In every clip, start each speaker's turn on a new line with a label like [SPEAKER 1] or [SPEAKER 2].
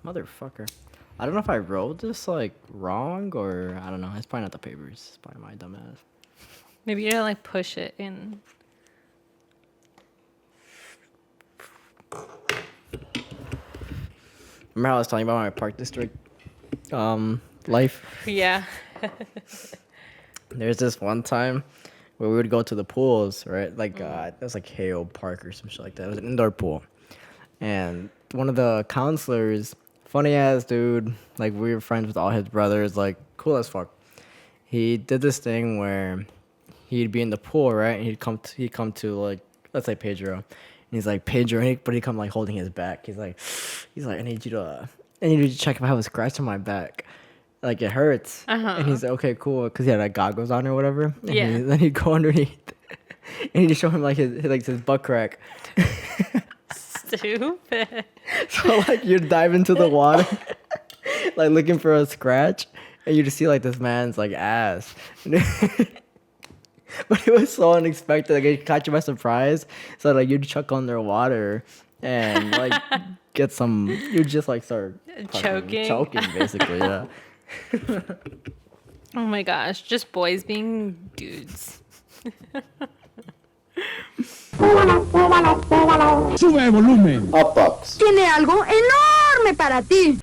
[SPEAKER 1] Motherfucker. I don't know if I wrote this like wrong or I don't know. It's probably not the papers. It's probably my dumb ass.
[SPEAKER 2] Maybe you gotta like push it in.
[SPEAKER 1] Remember how I was telling you about my Park District life?
[SPEAKER 2] Yeah.
[SPEAKER 1] There's this one time where we would go to the pools, right? Like it was like Hale Park or some shit like that. It was an indoor pool. And one of the counselors, funny ass dude, like we were friends with all his brothers, like cool as fuck. He did this thing where he'd be in the pool, right? And he'd come to like, let's say Pedro. And he's like, Pedro, but he'd come like holding his back. He's like, I need you to check if I have a scratch on my back. Like it hurts. And he's like, okay, cool. Cause he had like goggles on or whatever. And
[SPEAKER 2] Yeah.
[SPEAKER 1] then he'd go underneath and he'd show him like his butt crack.
[SPEAKER 2] Stupid.
[SPEAKER 1] So like you'd dive into the water, like looking for a scratch, and you just see like this man's like ass. But it was so unexpected. Like it caught you by surprise. So like you'd chuck underwater and like get some. You'd just like start choking basically. Yeah.
[SPEAKER 2] Oh my gosh, just boys being dudes.
[SPEAKER 3] Sube volumen.
[SPEAKER 1] Hautbox.
[SPEAKER 4] Tiene algo enorme para ti.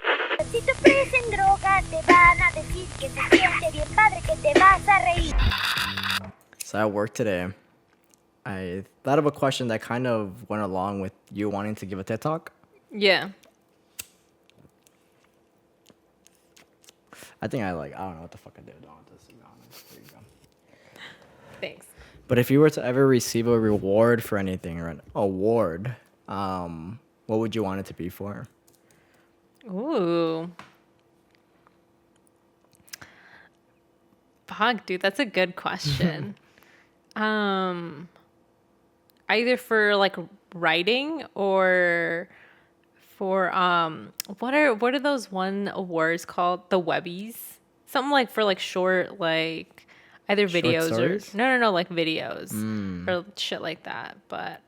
[SPEAKER 5] Si te ofrecen droga, te van a decir que se siente bien padre, que te vas a reír.
[SPEAKER 1] So at work today, I thought of a question that kind of went along with you wanting to give a TED Talk.
[SPEAKER 2] Yeah.
[SPEAKER 1] I think I don't know what the fuck I did on this, to be honest. There you go.
[SPEAKER 2] Thanks.
[SPEAKER 1] But if you were to ever receive a reward for anything or an award, what would you want it to be for?
[SPEAKER 2] Ooh. Fuck, dude, that's a good question. Either for like writing or for what are those one awards called? The Webbies? Something like for like short like either
[SPEAKER 1] Short
[SPEAKER 2] videos
[SPEAKER 1] stories?
[SPEAKER 2] or no like videos or shit like that. But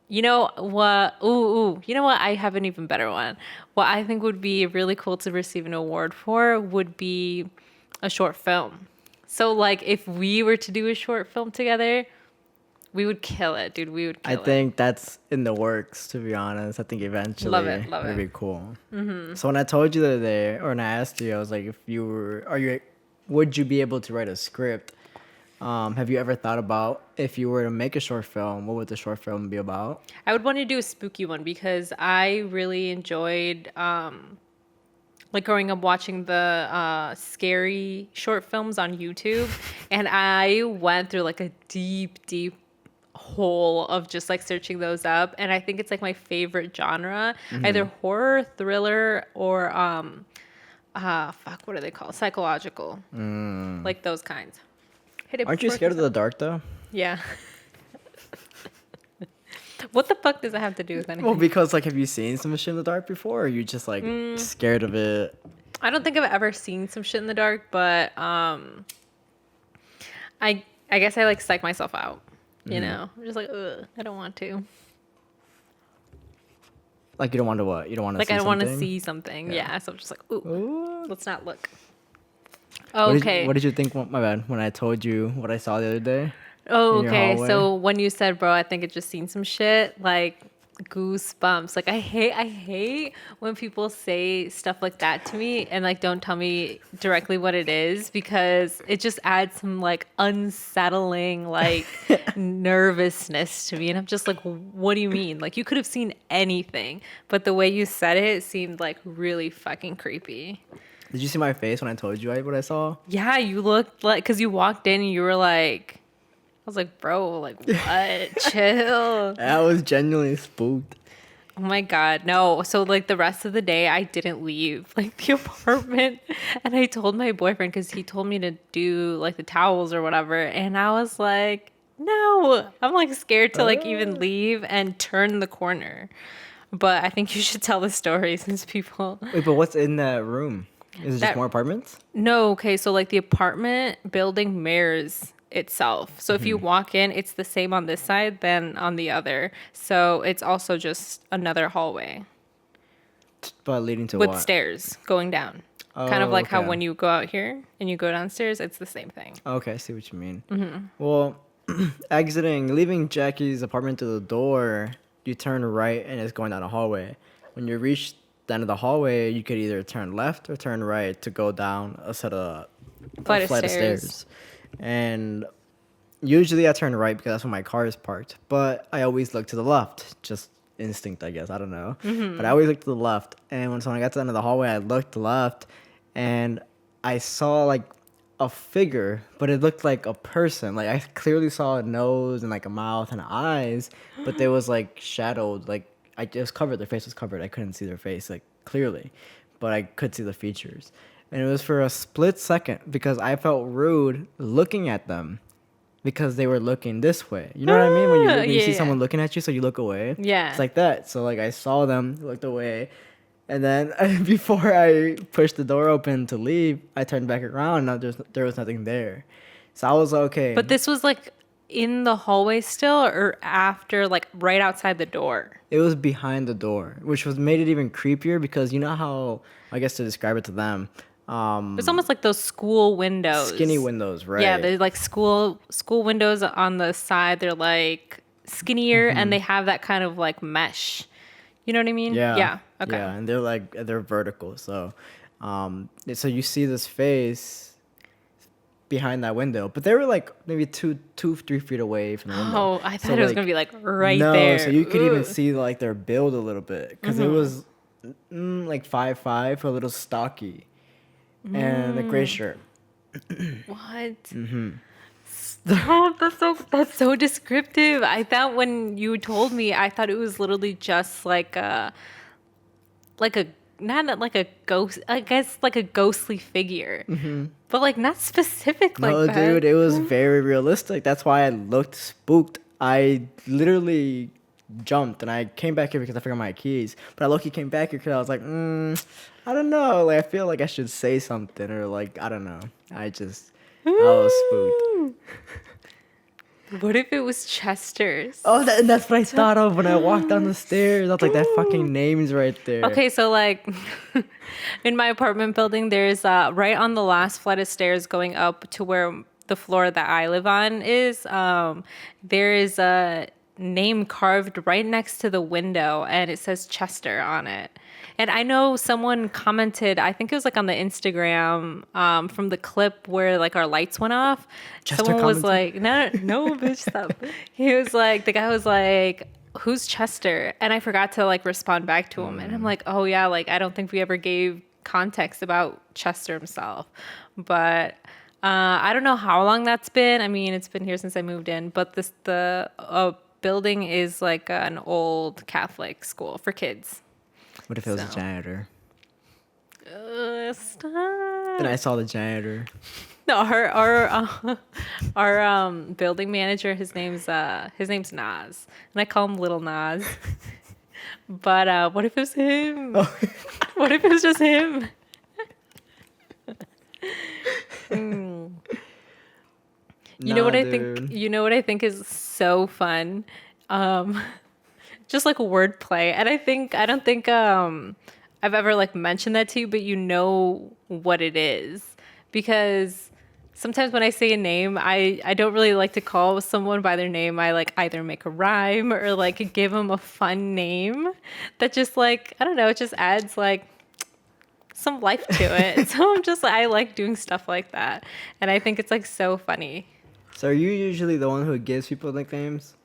[SPEAKER 2] you know what? You know what? I have an even better one. What I think would be really cool to receive an award for would be a short film. So like if we were to do a short film together, we would kill it, dude. We would kill it.
[SPEAKER 1] I think that's in the works, to be honest. I think eventually
[SPEAKER 2] Love
[SPEAKER 1] it'd
[SPEAKER 2] it.
[SPEAKER 1] be cool. Mm-hmm. So when I told you the other day, or when I asked you, I was like, would you be able to write a script? Have you ever thought about if you were to make a short film, what would the short film be about?
[SPEAKER 2] I would want to do a spooky one because I really enjoyed like growing up watching the scary short films on YouTube. And I went through like a deep hole of just like searching those up. And I think it's like my favorite genre, either horror, thriller, or what are they called? Psychological. Like those kinds.
[SPEAKER 1] Aren't you scared of the dark though?
[SPEAKER 2] Yeah. What the fuck does that have to do with anything?
[SPEAKER 1] Well, because like, have you seen some shit in the dark before? Or are you just like scared of it?
[SPEAKER 2] I don't think I've ever seen some shit in the dark, but I guess I like psych myself out. You know, I'm just like, ugh, I don't want to.
[SPEAKER 1] Like you don't want to what? You don't want to
[SPEAKER 2] Like
[SPEAKER 1] see
[SPEAKER 2] I don't
[SPEAKER 1] something?
[SPEAKER 2] want to see something. Yeah. So I'm just like, ooh,
[SPEAKER 1] Ooh.
[SPEAKER 2] let's not look.
[SPEAKER 1] What
[SPEAKER 2] Okay.
[SPEAKER 1] did you think? My bad. When I told you what I saw the other day.
[SPEAKER 2] Oh,
[SPEAKER 1] in your
[SPEAKER 2] okay.
[SPEAKER 1] hallway?
[SPEAKER 2] So when you said, bro, I think I just seen some shit, like goosebumps. Like I hate when people say stuff like that to me and like don't tell me directly what it is because it just adds some like unsettling like nervousness to me. And I'm just like, what do you mean? Like you could have seen anything, but the way you said it seemed like really fucking creepy.
[SPEAKER 1] Did you see my face when I told you what I saw?
[SPEAKER 2] Yeah, you looked like, because you walked in and you were like, I was like, bro, like, what? Chill.
[SPEAKER 1] I was genuinely spooked.
[SPEAKER 2] Oh my God. No. So, like, the rest of the day, I didn't leave, like, the apartment. And I told my boyfriend, because he told me to do, like, the towels or whatever. And I was like, no. I'm, like, scared to, like, even leave and turn the corner. But I think you should tell the story since people...
[SPEAKER 1] Wait, but what's in that room? Is it just more apartments?
[SPEAKER 2] No. Okay. So, like, the apartment building mirrors itself. So if you walk in, it's the same on this side than on the other. So it's also just another hallway.
[SPEAKER 1] But leading to
[SPEAKER 2] with
[SPEAKER 1] what?
[SPEAKER 2] stairs going down. Kind of
[SPEAKER 1] Oh,
[SPEAKER 2] like how
[SPEAKER 1] okay.
[SPEAKER 2] when you go out here and you go downstairs, it's the same thing.
[SPEAKER 1] Okay, I see what you mean. Well, leaving Jackie's apartment to the door, you turn right and it's going down a hallway. When you reach the end of the hallway, you could either turn left or turn right to go down a
[SPEAKER 2] Flight of
[SPEAKER 1] flight of
[SPEAKER 2] stairs.
[SPEAKER 1] stairs. And usually I turn right because that's where my car is parked. But I always look to the left. Just instinct, I guess. I don't know. But I always look to the left. And when I got to the end of the hallway, I looked left and I saw like a figure, but it looked like a person. Like I clearly saw a nose and like a mouth and eyes, but they was like shadowed. Like I just covered, their face was covered. I couldn't see their face like clearly, but I could see the features. And it was for a split second because I felt rude looking at them because they were looking this way. You know what I mean? When you see
[SPEAKER 2] Yeah.
[SPEAKER 1] someone looking at you, so you look away.
[SPEAKER 2] Yeah.
[SPEAKER 1] It's like that. So like I saw them, looked away. And then before I pushed the door open to leave, I turned back around and there was nothing there. So I was okay.
[SPEAKER 2] But this was like in the hallway still or after, like right outside the door?
[SPEAKER 1] It was behind the door, which was made it even creepier because you know how, I guess to describe it to them,
[SPEAKER 2] It's almost like those school windows.
[SPEAKER 1] skinny windows, right?
[SPEAKER 2] Yeah, they're like school windows on the side. They're like skinnier and they have that kind of like mesh. You know what I mean?
[SPEAKER 1] Yeah.
[SPEAKER 2] Yeah. Okay.
[SPEAKER 1] Yeah, and they're vertical. So, so you see this face behind that window, but they were like maybe 2-3 feet away from the window.
[SPEAKER 2] Oh, I
[SPEAKER 1] So,
[SPEAKER 2] thought it was
[SPEAKER 1] like,
[SPEAKER 2] gonna be like right
[SPEAKER 1] no,
[SPEAKER 2] there.
[SPEAKER 1] so you could even
[SPEAKER 2] Ooh.
[SPEAKER 1] see like their build a little bit because it was like 5'5", a little stocky, and a gray shirt.
[SPEAKER 2] What? Stop! That's so descriptive. I thought when you told me, I thought it was literally just like a not like a ghost. I guess like a ghostly figure, but like not specific like
[SPEAKER 1] No,
[SPEAKER 2] that.
[SPEAKER 1] dude, it was very realistic. That's why I looked spooked. I literally jumped and I came back here because I forgot my keys. But I low-key came back here because I was like, I don't know. Like, I feel like I should say something or like, I don't know. I was spooked.
[SPEAKER 2] What if it was Chester's?
[SPEAKER 1] Oh, and that's what I thought of when I walked down the stairs. I was like, that fucking name's right there.
[SPEAKER 2] Okay, so like in my apartment building, there's right on the last flight of stairs going up to where the floor that I live on is, there is a name carved right next to the window and it says Chester on it. And I know someone commented, I think it was like on the Instagram, from the clip where like our lights went off.
[SPEAKER 1] Chester
[SPEAKER 2] Someone was
[SPEAKER 1] commented?
[SPEAKER 2] like, no, bitch, stop. The guy was like, who's Chester? And I forgot to like respond back to him. And I'm like, oh yeah, like I don't think we ever gave context about Chester himself. But I don't know how long that's been. I mean, it's been here since I moved in. But the building is like an old Catholic school for kids.
[SPEAKER 1] What if it was a
[SPEAKER 2] So.
[SPEAKER 1] janitor?
[SPEAKER 2] Stop.
[SPEAKER 1] And I saw the janitor.
[SPEAKER 2] No, our building manager, his name's Nas, and I call him Little Nas. But what if it was him? What if it was just him? You know what I think? You know what I think is so fun? Just like wordplay, and I don't think I've ever like mentioned that to you, but you know what it is because sometimes when I say a name, I don't really like to call someone by their name. I like either make a rhyme or like give them a fun name that just like, I don't know, it just adds like some life to it. So I like doing stuff like that. And I think it's like so funny.
[SPEAKER 1] So are you usually the one who gives people nicknames?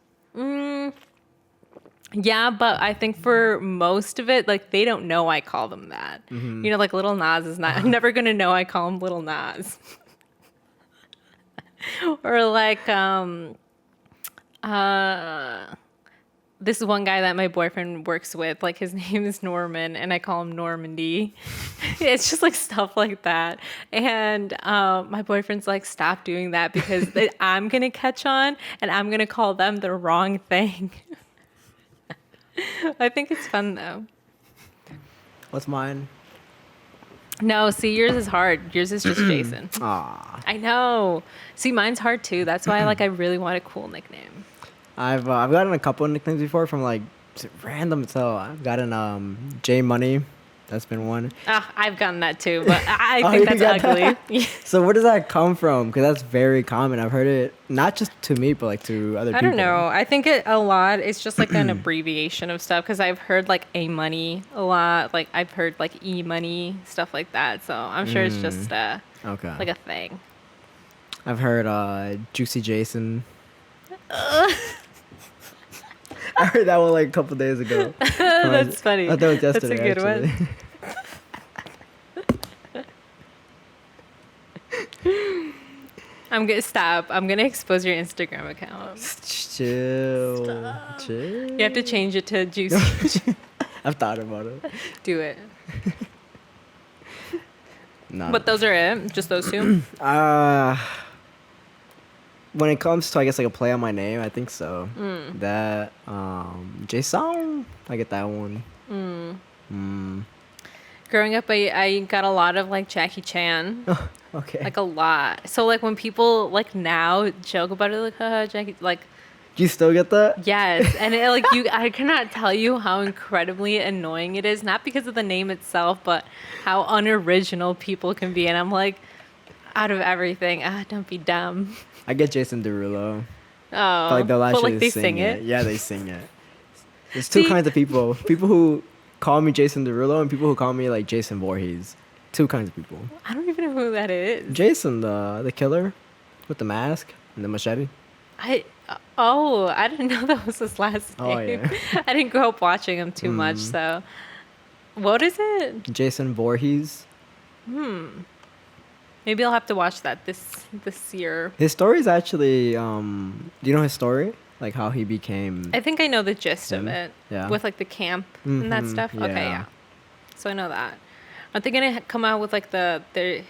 [SPEAKER 2] Yeah, but I think for most of it, like they don't know I call them that. You know, like Little Nas is not, I'm never going to know I call him Little Nas. Or like, this one guy that my boyfriend works with, like his name is Norman and I call him Normandy. It's just like stuff like that. And my boyfriend's like, stop doing that because I'm going to catch on and I'm going to call them the wrong thing. I think it's fun though.
[SPEAKER 1] What's mine?
[SPEAKER 2] No, see, yours is hard. Yours is just Jason.
[SPEAKER 1] Aw.
[SPEAKER 2] I know. See, mine's hard too. That's why I really want a cool nickname.
[SPEAKER 1] I've gotten a couple of nicknames before from like random. So I've gotten J Money That's been one.
[SPEAKER 2] I've gotten that too, but I
[SPEAKER 1] Oh,
[SPEAKER 2] think
[SPEAKER 1] you
[SPEAKER 2] that's
[SPEAKER 1] got
[SPEAKER 2] ugly.
[SPEAKER 1] that? So where does that come from? Because that's very common. I've heard it not just to me, but like to other
[SPEAKER 2] I
[SPEAKER 1] people.
[SPEAKER 2] don't know. I think a lot. It's just like an abbreviation of stuff because I've heard like A money a lot. Like I've heard like E money stuff like that. So I'm sure it's just
[SPEAKER 1] Okay.
[SPEAKER 2] like a thing.
[SPEAKER 1] I've heard Juicy Jason. I heard that one like a couple days ago.
[SPEAKER 2] That's funny.
[SPEAKER 1] I thought it was yesterday.
[SPEAKER 2] That's a good
[SPEAKER 1] actually.
[SPEAKER 2] one. I'm gonna stop. I'm gonna expose your Instagram account.
[SPEAKER 1] Chill. Chill.
[SPEAKER 2] You have to change it to Juicy.
[SPEAKER 1] I've thought about it.
[SPEAKER 2] Do it.
[SPEAKER 1] No.
[SPEAKER 2] But those are it. Just those two.
[SPEAKER 1] When it comes to, I guess, like a play on my name, I think so. That Jason, I get that one.
[SPEAKER 2] Growing up, I got a lot of like Jackie Chan.
[SPEAKER 1] Okay.
[SPEAKER 2] Like a lot. So like when people like now joke about it, like haha, Jackie, like
[SPEAKER 1] Do you still get that?
[SPEAKER 2] yes, and it, like I cannot tell you how incredibly annoying it is. Not because of the name itself, but how unoriginal people can be. And I'm like, out of everything, don't be dumb.
[SPEAKER 1] I get Jason Derulo.
[SPEAKER 2] Oh,
[SPEAKER 1] But like they'll
[SPEAKER 2] but
[SPEAKER 1] actually
[SPEAKER 2] like they
[SPEAKER 1] sing
[SPEAKER 2] it.
[SPEAKER 1] Yeah, they sing it. There's two
[SPEAKER 2] See-
[SPEAKER 1] kinds of people. People who call me Jason Derulo and people who call me like Jason Voorhees. Two kinds of people.
[SPEAKER 2] I don't even know who that is.
[SPEAKER 1] Jason, the killer with the mask and the machete.
[SPEAKER 2] I didn't know that was his last name.
[SPEAKER 1] Oh, yeah.
[SPEAKER 2] I didn't grow up watching him too much, so what is it?
[SPEAKER 1] Jason Voorhees.
[SPEAKER 2] Maybe I'll have to watch that this year.
[SPEAKER 1] His story is actually, do you know his story? Like how he became.
[SPEAKER 2] I think I know the gist of
[SPEAKER 1] Him?
[SPEAKER 2] it.
[SPEAKER 1] Yeah.
[SPEAKER 2] With like the camp and that stuff. Okay,
[SPEAKER 1] yeah.
[SPEAKER 2] yeah. So I know that. Aren't they gonna come out with like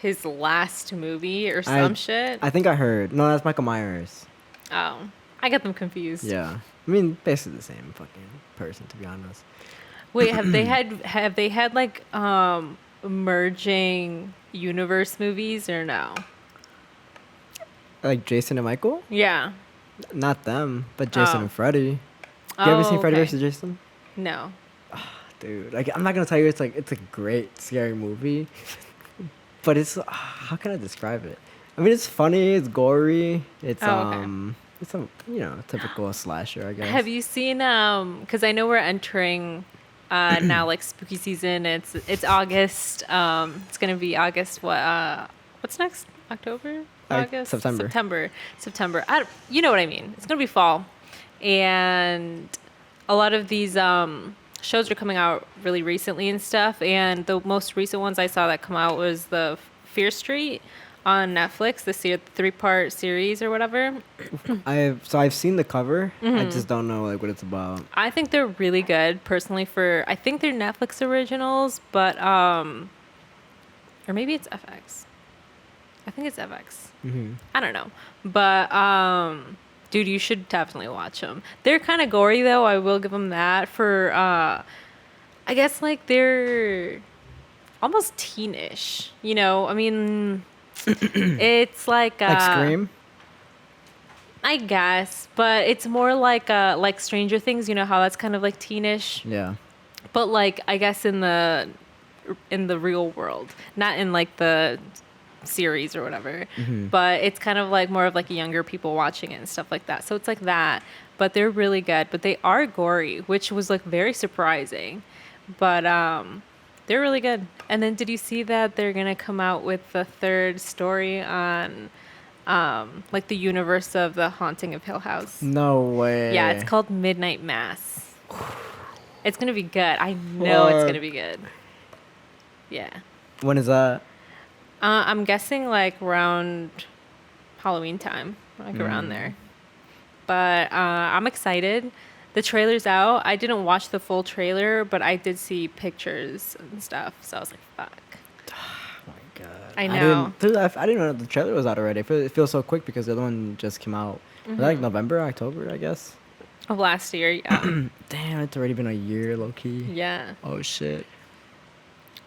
[SPEAKER 2] his last movie or some shit?
[SPEAKER 1] I think I heard. No, that's Michael Myers.
[SPEAKER 2] Oh, I got them confused.
[SPEAKER 1] Yeah. I mean, basically the same fucking person, to be honest.
[SPEAKER 2] Wait, have they had like merging universe movies or no?
[SPEAKER 1] Like Jason and Michael?
[SPEAKER 2] Yeah.
[SPEAKER 1] Not them, but Jason
[SPEAKER 2] Oh.
[SPEAKER 1] and Freddie. You ever seen Freddie
[SPEAKER 2] okay.
[SPEAKER 1] vs. Jason?
[SPEAKER 2] No.
[SPEAKER 1] Dude, like I'm not gonna tell you it's a great scary movie, but it's how can I describe it? I mean, it's funny, it's gory, it's
[SPEAKER 2] Okay.
[SPEAKER 1] it's a typical slasher, I guess.
[SPEAKER 2] Have you seen because I know we're entering now like spooky season. It's August. It's gonna be August. What's next? October? August?
[SPEAKER 1] September.
[SPEAKER 2] September. You know what I mean. It's gonna be fall, and a lot of these shows are coming out really recently and stuff. And the most recent ones I saw that come out was the Fear Street on Netflix. The 3-part series or whatever.
[SPEAKER 1] I've seen the cover. I
[SPEAKER 2] Mm-hmm.
[SPEAKER 1] just don't know like what it's about.
[SPEAKER 2] I think they're really good personally I think they're Netflix originals, but or maybe it's FX. I think it's FX. I don't know. But dude, you should definitely watch them. They're kind of gory though. I will give them that for I guess like they're almost teenish, you know? I mean, it's like
[SPEAKER 1] Like Scream.
[SPEAKER 2] I guess, but it's more like Stranger Things, you know how that's kind of like teenish,
[SPEAKER 1] Yeah.
[SPEAKER 2] but like I guess in the real world, not in like the series or whatever. But it's kind of like more of like younger people watching it and stuff like that. So it's like that, but they're really good, but they are gory, which was like very surprising. But they're really good. And then did you see that they're going to come out with the third story on like the universe of The Haunting of Hill House?
[SPEAKER 1] No way.
[SPEAKER 2] Yeah, it's called Midnight Mass. It's going to be good. I know it's going to be good. Yeah.
[SPEAKER 1] When is that?
[SPEAKER 2] I'm guessing like around Halloween time, like around there. But I'm excited. The trailer's out. I didn't watch the full trailer, but I did see pictures and stuff. So I was like, fuck.
[SPEAKER 1] Oh my god.
[SPEAKER 2] I know.
[SPEAKER 1] I didn't know the trailer was out already. It feels so quick because the other one just came out. Was that like November, October, I guess?
[SPEAKER 2] Of last year, yeah.
[SPEAKER 1] Damn, it's already been a year, low key.
[SPEAKER 2] Yeah.
[SPEAKER 1] Oh shit.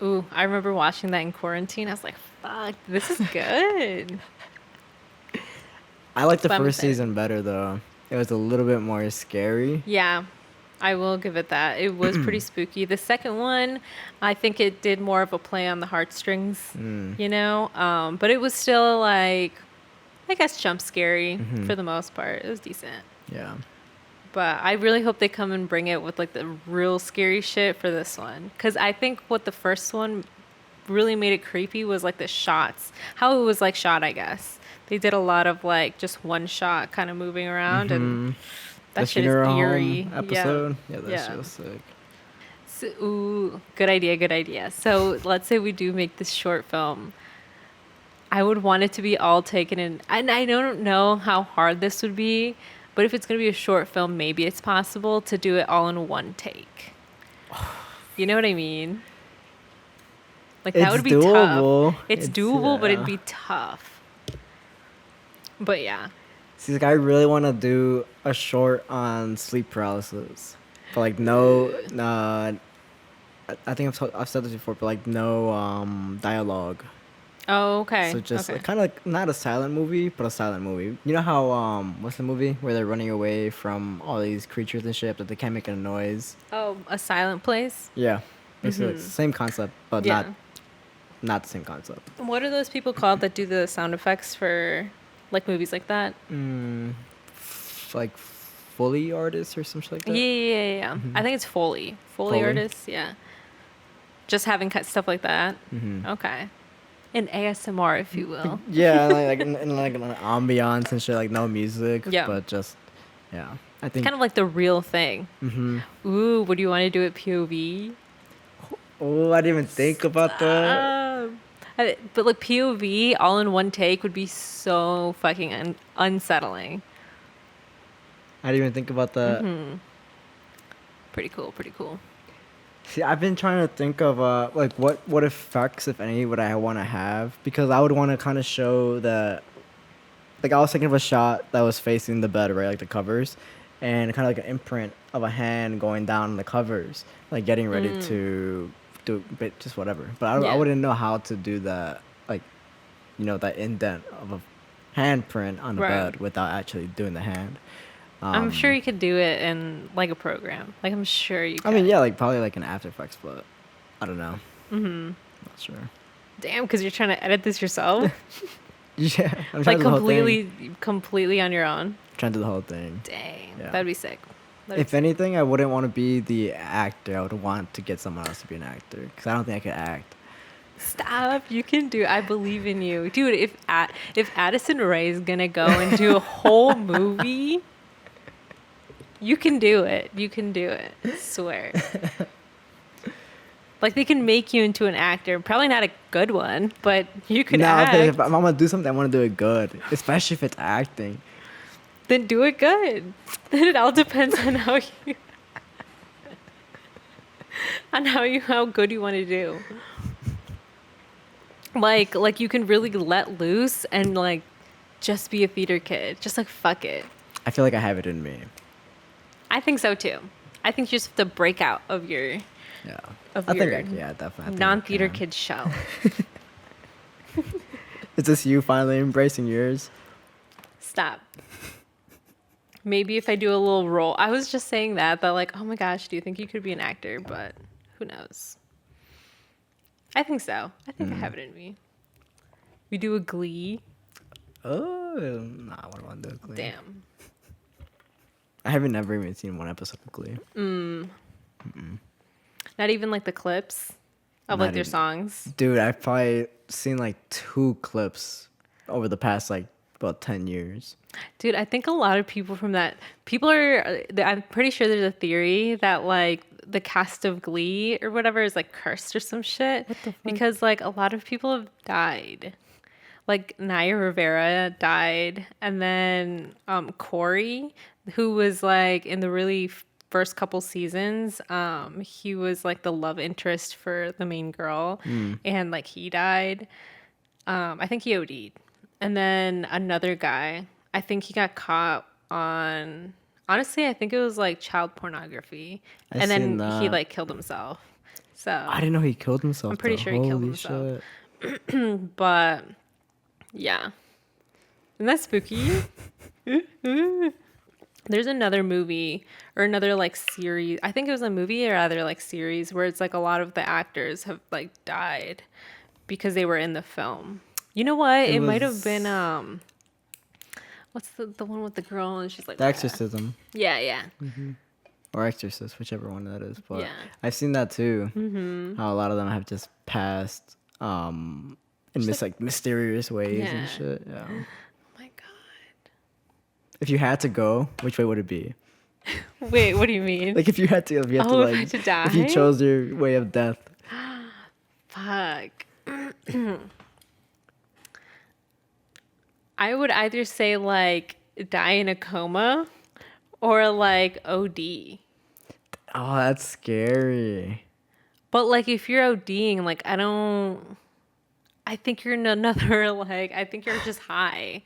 [SPEAKER 2] Ooh, I remember watching that in quarantine. I was like, fuck, this is good.
[SPEAKER 1] I like the
[SPEAKER 2] But I'm
[SPEAKER 1] first
[SPEAKER 2] excited.
[SPEAKER 1] season better though. It was a little bit more scary.
[SPEAKER 2] Yeah. I will give it that. It was pretty spooky. The second one, I think it did more of a play on the heartstrings, you know? But it was still like, I guess, jump scary for the most part. It was decent.
[SPEAKER 1] Yeah.
[SPEAKER 2] But I really hope they come and bring it with like the real scary shit for this one. Because I think what the first one really made it creepy was like the shots. How it was like shot, I guess. They did a lot of like just one shot kind of moving around and that
[SPEAKER 1] The
[SPEAKER 2] shit is
[SPEAKER 1] funeral home
[SPEAKER 2] eerie.
[SPEAKER 1] episode. Yeah, that
[SPEAKER 2] Yeah.
[SPEAKER 1] shit was sick.
[SPEAKER 2] So, ooh, good idea, good idea. So let's say we do make this short film. I would want it to be all taken in, and I don't know how hard this would be, but if it's going to be a short film, maybe it's possible to do it all in one take. You know what I mean? Like that
[SPEAKER 1] It's
[SPEAKER 2] would be
[SPEAKER 1] doable.
[SPEAKER 2] tough. It's doable, but it'd
[SPEAKER 1] yeah.
[SPEAKER 2] be tough. But yeah.
[SPEAKER 1] See, like, I really want to do a short on sleep paralysis, but like no, I think I've said this before, but like no dialogue.
[SPEAKER 2] Oh, okay.
[SPEAKER 1] So just
[SPEAKER 2] okay.
[SPEAKER 1] kind of like not a silent movie, but a silent movie. You know how what's the movie where they're running away from all these creatures and shit, but they can't make a noise?
[SPEAKER 2] Oh, A Silent Place?
[SPEAKER 1] Yeah, basically it's the same concept, but
[SPEAKER 2] Yeah.
[SPEAKER 1] not the same concept.
[SPEAKER 2] What are those people called that do the sound effects for like movies like that?
[SPEAKER 1] Like Foley artists or something like that.
[SPEAKER 2] Yeah. I think it's Foley. Foley
[SPEAKER 1] Foley?
[SPEAKER 2] artists, yeah. Just having cut stuff like that. Okay. An ASMR, if you will.
[SPEAKER 1] Yeah, like in like an ambiance and shit, like no music,
[SPEAKER 2] Yeah.
[SPEAKER 1] but just yeah. I think
[SPEAKER 2] Kind of like the real thing. Ooh, would you want to do it POV?
[SPEAKER 1] Oh, I didn't even think about that.
[SPEAKER 2] But like POV all in one take would be so fucking unsettling.
[SPEAKER 1] I didn't even think about that.
[SPEAKER 2] Pretty cool, pretty cool.
[SPEAKER 1] See, I've been trying to think of like what effects, if any, would I want to have, because I would want to kind of show that. Like I was thinking of a shot that was facing the bed, right, like the covers, and kind of like an imprint of a hand going down the covers, like getting ready to do just whatever. But I
[SPEAKER 2] Yeah.
[SPEAKER 1] wouldn't know how to do that, like, you know, that indent of a handprint on the
[SPEAKER 2] Right.
[SPEAKER 1] bed without actually doing the hand.
[SPEAKER 2] I'm sure you could do it in like a program. Like I'm sure you could.
[SPEAKER 1] I mean, yeah, like probably like an After Effects, but I don't know. Not sure.
[SPEAKER 2] Damn, because you're trying to edit this yourself?
[SPEAKER 1] Yeah, I'm
[SPEAKER 2] Like
[SPEAKER 1] trying to do the whole thing.
[SPEAKER 2] completely on your own?
[SPEAKER 1] Trying to do the whole thing.
[SPEAKER 2] Dang,
[SPEAKER 1] Yeah.
[SPEAKER 2] that'd be sick. That'd
[SPEAKER 1] If anything, I wouldn't want to be the actor. I would want to get someone else to be an actor because I don't think I could act.
[SPEAKER 2] Stop, you can do it. I believe in you. Dude, if Addison Rae is gonna go and do a whole movie, you can do it. You can do it. I swear. Like they can make you into an actor. Probably not a good one, but you could act.
[SPEAKER 1] Okay, if I'm gonna do something, I want to do it good, especially if it's acting.
[SPEAKER 2] Then do it good. Then it all depends on how good you want to do. Like you can really let loose and like just be a theater kid. Just like fuck it.
[SPEAKER 1] I feel like I have it in me.
[SPEAKER 2] I think so too. I think you just have to break out of your
[SPEAKER 1] Yeah,
[SPEAKER 2] Of
[SPEAKER 1] I think
[SPEAKER 2] your
[SPEAKER 1] I, yeah, definitely. I think I
[SPEAKER 2] non-theater
[SPEAKER 1] can.
[SPEAKER 2] kid shell.
[SPEAKER 1] Is this you finally embracing yours?
[SPEAKER 2] Stop. Maybe if I do a little role. I was just saying that like, oh my gosh, do you think you could be an actor? But who knows? I think so. I think I have it in me. We do a Glee.
[SPEAKER 1] Oh, nah, I wouldn't want to do a Glee.
[SPEAKER 2] Damn.
[SPEAKER 1] I haven't never even seen one episode of Glee.
[SPEAKER 2] Not even like the clips of
[SPEAKER 1] Not
[SPEAKER 2] like their
[SPEAKER 1] even-
[SPEAKER 2] songs.
[SPEAKER 1] Dude, I've probably seen like 2 clips over the past like about 10 years.
[SPEAKER 2] Dude, I think a lot of people from that I'm pretty sure there's a theory that like the cast of Glee or whatever is like cursed or some shit. What the fuck? Because like a lot of people have died. Like Naya Rivera died, and then Corey, who was like in the really first couple seasons, he was like the love interest for the main girl, and like he died. I think he OD'd. And then another guy, I think he got caught on, honestly, I think it was like child pornography.
[SPEAKER 1] I
[SPEAKER 2] And then
[SPEAKER 1] seen
[SPEAKER 2] he
[SPEAKER 1] that.
[SPEAKER 2] like killed himself. So,
[SPEAKER 1] I didn't know he killed himself.
[SPEAKER 2] I'm pretty
[SPEAKER 1] though.
[SPEAKER 2] sure he killed
[SPEAKER 1] Holy
[SPEAKER 2] himself.
[SPEAKER 1] shit.
[SPEAKER 2] but yeah. Isn't that spooky? There's another movie or another like series. I think it was a movie or other like series where it's like a lot of the actors have like died because they were in the film. You know what? It might have been what's the one with the girl and she's like
[SPEAKER 1] The Exorcism
[SPEAKER 2] Yeah.
[SPEAKER 1] or Exorcist, whichever one that is. But
[SPEAKER 2] Yeah.
[SPEAKER 1] I've seen that too. How a lot of them have just passed in like mysterious ways
[SPEAKER 2] Yeah.
[SPEAKER 1] and shit. Yeah.
[SPEAKER 2] Oh my god.
[SPEAKER 1] If you had to go, which way would it be?
[SPEAKER 2] Wait, what do you mean?
[SPEAKER 1] Like if you had to,
[SPEAKER 2] if I had to die?
[SPEAKER 1] if you chose your way of death.
[SPEAKER 2] Fuck. I would either say like die in a coma or like OD.
[SPEAKER 1] Oh, that's scary.
[SPEAKER 2] But like if you're ODing, like I think you're in another like I think you're just high.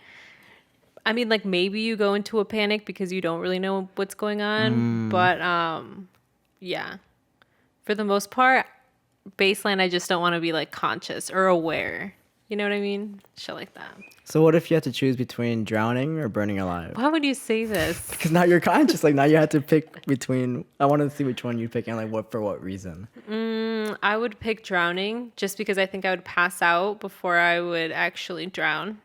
[SPEAKER 2] I mean like maybe you go into a panic because you don't really know what's going on, but yeah. For the most part, baseline I just don't want to be like conscious or aware. You know what I mean? Shit like that.
[SPEAKER 1] So what if you had to choose between drowning or burning alive?
[SPEAKER 2] Why would you say this?
[SPEAKER 1] Because now you're conscious. Like now you had to pick between. I want to see which one you pick and like for what reason.
[SPEAKER 2] I would pick drowning just because I think I would pass out before I would actually drown.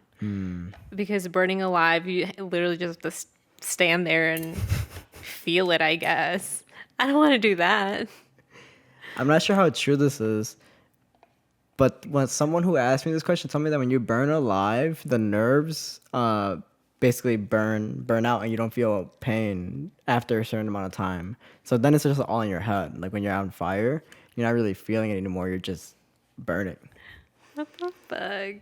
[SPEAKER 2] Because burning alive, you literally just have to stand there and feel it, I guess. I don't want to do that.
[SPEAKER 1] I'm not sure how true this is, but when someone who asked me this question told me that when you burn alive, the nerves basically burn out and you don't feel pain after a certain amount of time. So then it's just all in your head. Like when you're on fire, you're not really feeling it anymore. You're just burning.
[SPEAKER 2] What the fuck?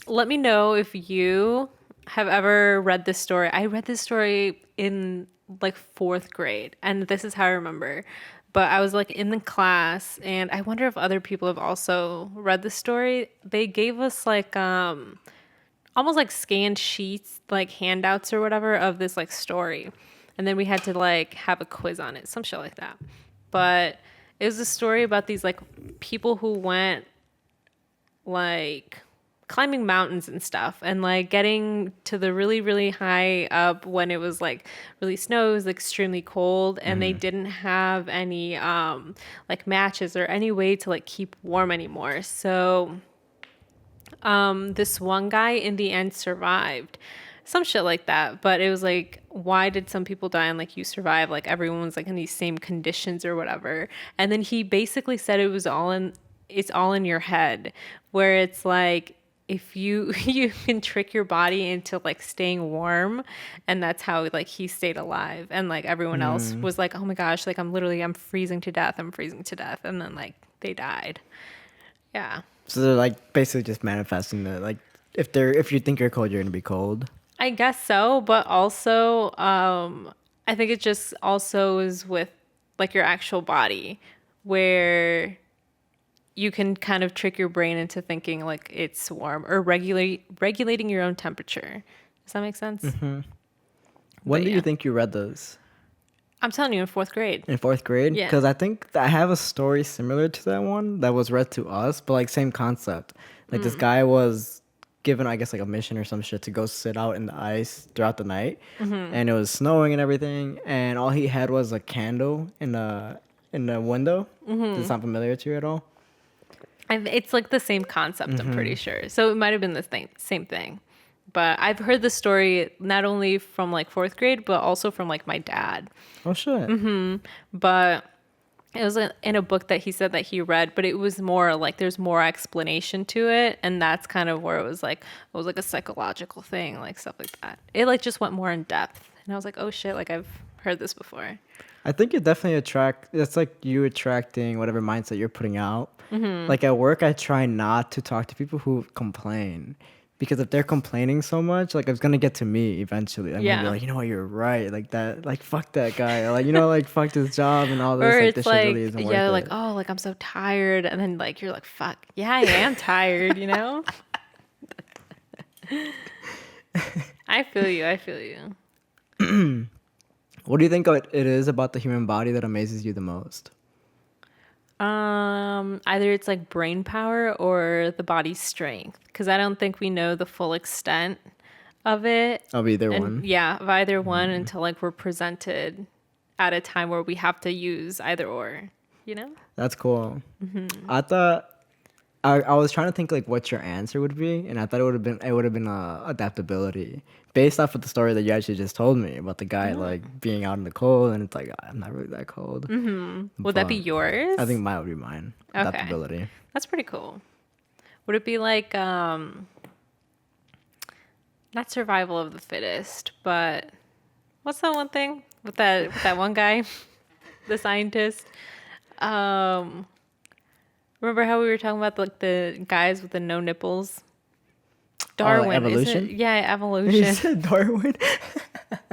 [SPEAKER 2] Let me know if you have ever read this story. I read this story in like 4th grade, and this is how I remember. But I was like in the class, and I wonder if other people have also read the story. They gave us like almost like scanned sheets, like handouts or whatever of this like story. And then we had to like have a quiz on it, some shit like that. But it was a story about these like people who went like climbing mountains and stuff and like getting to the really, really high up when it was like really snow, it was extremely cold, and they didn't have any like matches or any way to like keep warm anymore. So this one guy in the end survived. Some shit like that. But it was like, why did some people die and like you survive? Like everyone was like in these same conditions or whatever. And then he basically said it's all in your head, where it's like if you can trick your body into like staying warm, and that's how like he stayed alive, and like everyone else was like, oh my gosh, like I'm freezing to death, and then like they died. Yeah.
[SPEAKER 1] So they're like basically just manifesting the like if you think you're cold, you're gonna be cold.
[SPEAKER 2] I guess so, but also I think it just also is with like your actual body, where you can kind of trick your brain into thinking like it's warm, or regulating your own temperature. Does that make sense?
[SPEAKER 1] When do you think you read those?
[SPEAKER 2] I'm telling you, in 4th grade.
[SPEAKER 1] In 4th grade?
[SPEAKER 2] Yeah.
[SPEAKER 1] Because I think I have a story similar to that one that was read to us, but like same concept. Like this guy was given, I guess, like a mission or some shit to go sit out in the ice throughout the night, and it was snowing and everything, and all he had was a candle in the window. Does it sound familiar to you at all?
[SPEAKER 2] It's like the same concept, I'm pretty sure. So it might have been the same thing. But I've heard the story not only from like 4th grade, but also from like my dad.
[SPEAKER 1] Oh shit.
[SPEAKER 2] But it was in a book that he said that he read, but it was more like there's more explanation to it. And that's kind of where it was like a psychological thing, like stuff like that. It like just went more in depth. And I was like, oh shit, like I've heard this before.
[SPEAKER 1] I think it definitely it's like you attracting whatever mindset you're putting out. Like at work, I try not to talk to people who complain, because if they're complaining so much, like it's gonna get to me eventually. I'm gonna be like, you know what, you're right, like that, like fuck that guy, or, like, you know, like fuck this job and all this.
[SPEAKER 2] Or
[SPEAKER 1] like,
[SPEAKER 2] it's
[SPEAKER 1] this
[SPEAKER 2] like,
[SPEAKER 1] shit really isn't worth
[SPEAKER 2] like,
[SPEAKER 1] it.
[SPEAKER 2] oh, like I'm so tired, and then like you're like, fuck, yeah, I am tired, you know. I feel you.
[SPEAKER 1] What do you think it is about the human body that amazes you the most?
[SPEAKER 2] Either it's like brain power or the body's strength, because I don't think we know the full extent of it.
[SPEAKER 1] Of either
[SPEAKER 2] And
[SPEAKER 1] one.
[SPEAKER 2] yeah, of either one until like we're presented at a time where we have to use either or, you know?
[SPEAKER 1] That's cool. I thought I was trying to think like what your answer would be, and I thought it would have been adaptability based off of the story that you actually just told me about the guy like being out in the cold, and it's like I'm not really that cold.
[SPEAKER 2] Would that be
[SPEAKER 1] But
[SPEAKER 2] yours?
[SPEAKER 1] I think mine would be mine.
[SPEAKER 2] Okay.
[SPEAKER 1] Adaptability.
[SPEAKER 2] That's pretty cool. Would it be like not survival of the fittest, but what's that one thing with that one guy, the scientist? Remember how we were talking about like the guys with the no nipples? Darwin.
[SPEAKER 1] evolution?
[SPEAKER 2] Is it? Yeah,
[SPEAKER 1] You
[SPEAKER 2] evolution.
[SPEAKER 1] said Darwin.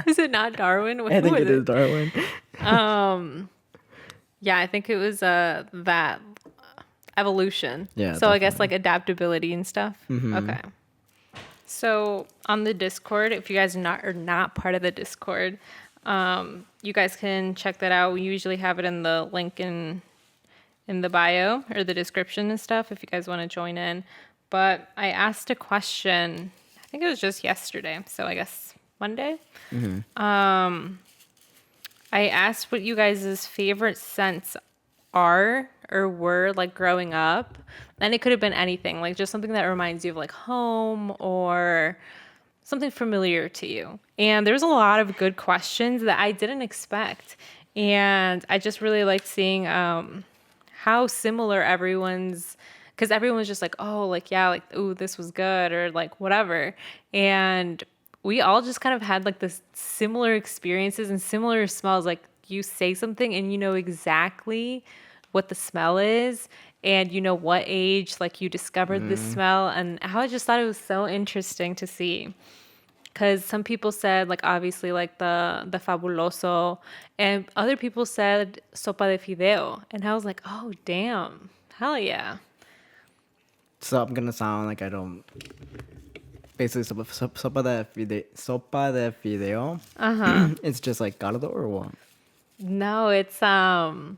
[SPEAKER 2] Is it not Darwin?
[SPEAKER 1] I think
[SPEAKER 2] What
[SPEAKER 1] it is Darwin.
[SPEAKER 2] Yeah, I think it was that evolution.
[SPEAKER 1] Yeah,
[SPEAKER 2] So I guess like adaptability and stuff. Okay. So on the Discord, if you guys are not part of the Discord, you guys can check that out. We usually have it in the link in the bio or the description and stuff if you guys want to join in. But I asked a question, I think it was just yesterday, so I guess Monday. I asked what you guys' favorite scents are or were like growing up. And it could have been anything, like just something that reminds you of like home or something familiar to you. And there's a lot of good questions that I didn't expect. And I just really liked seeing how similar everyone's, because everyone's just like, oh, like, yeah, like, ooh, this was good or like whatever. And we all just kind of had like this similar experiences and similar smells. Like you say something and you know exactly what the smell is and you know what age like you discovered this smell. And I just thought it was so interesting to see. Because some people said, like, obviously, like, the fabuloso. And other people said sopa de fideo. And I was like, oh, damn. Hell yeah.
[SPEAKER 1] So I'm gonna sound like I don't. Basically, sopa de fideo. It's just like caldo or what?
[SPEAKER 2] No, it's, I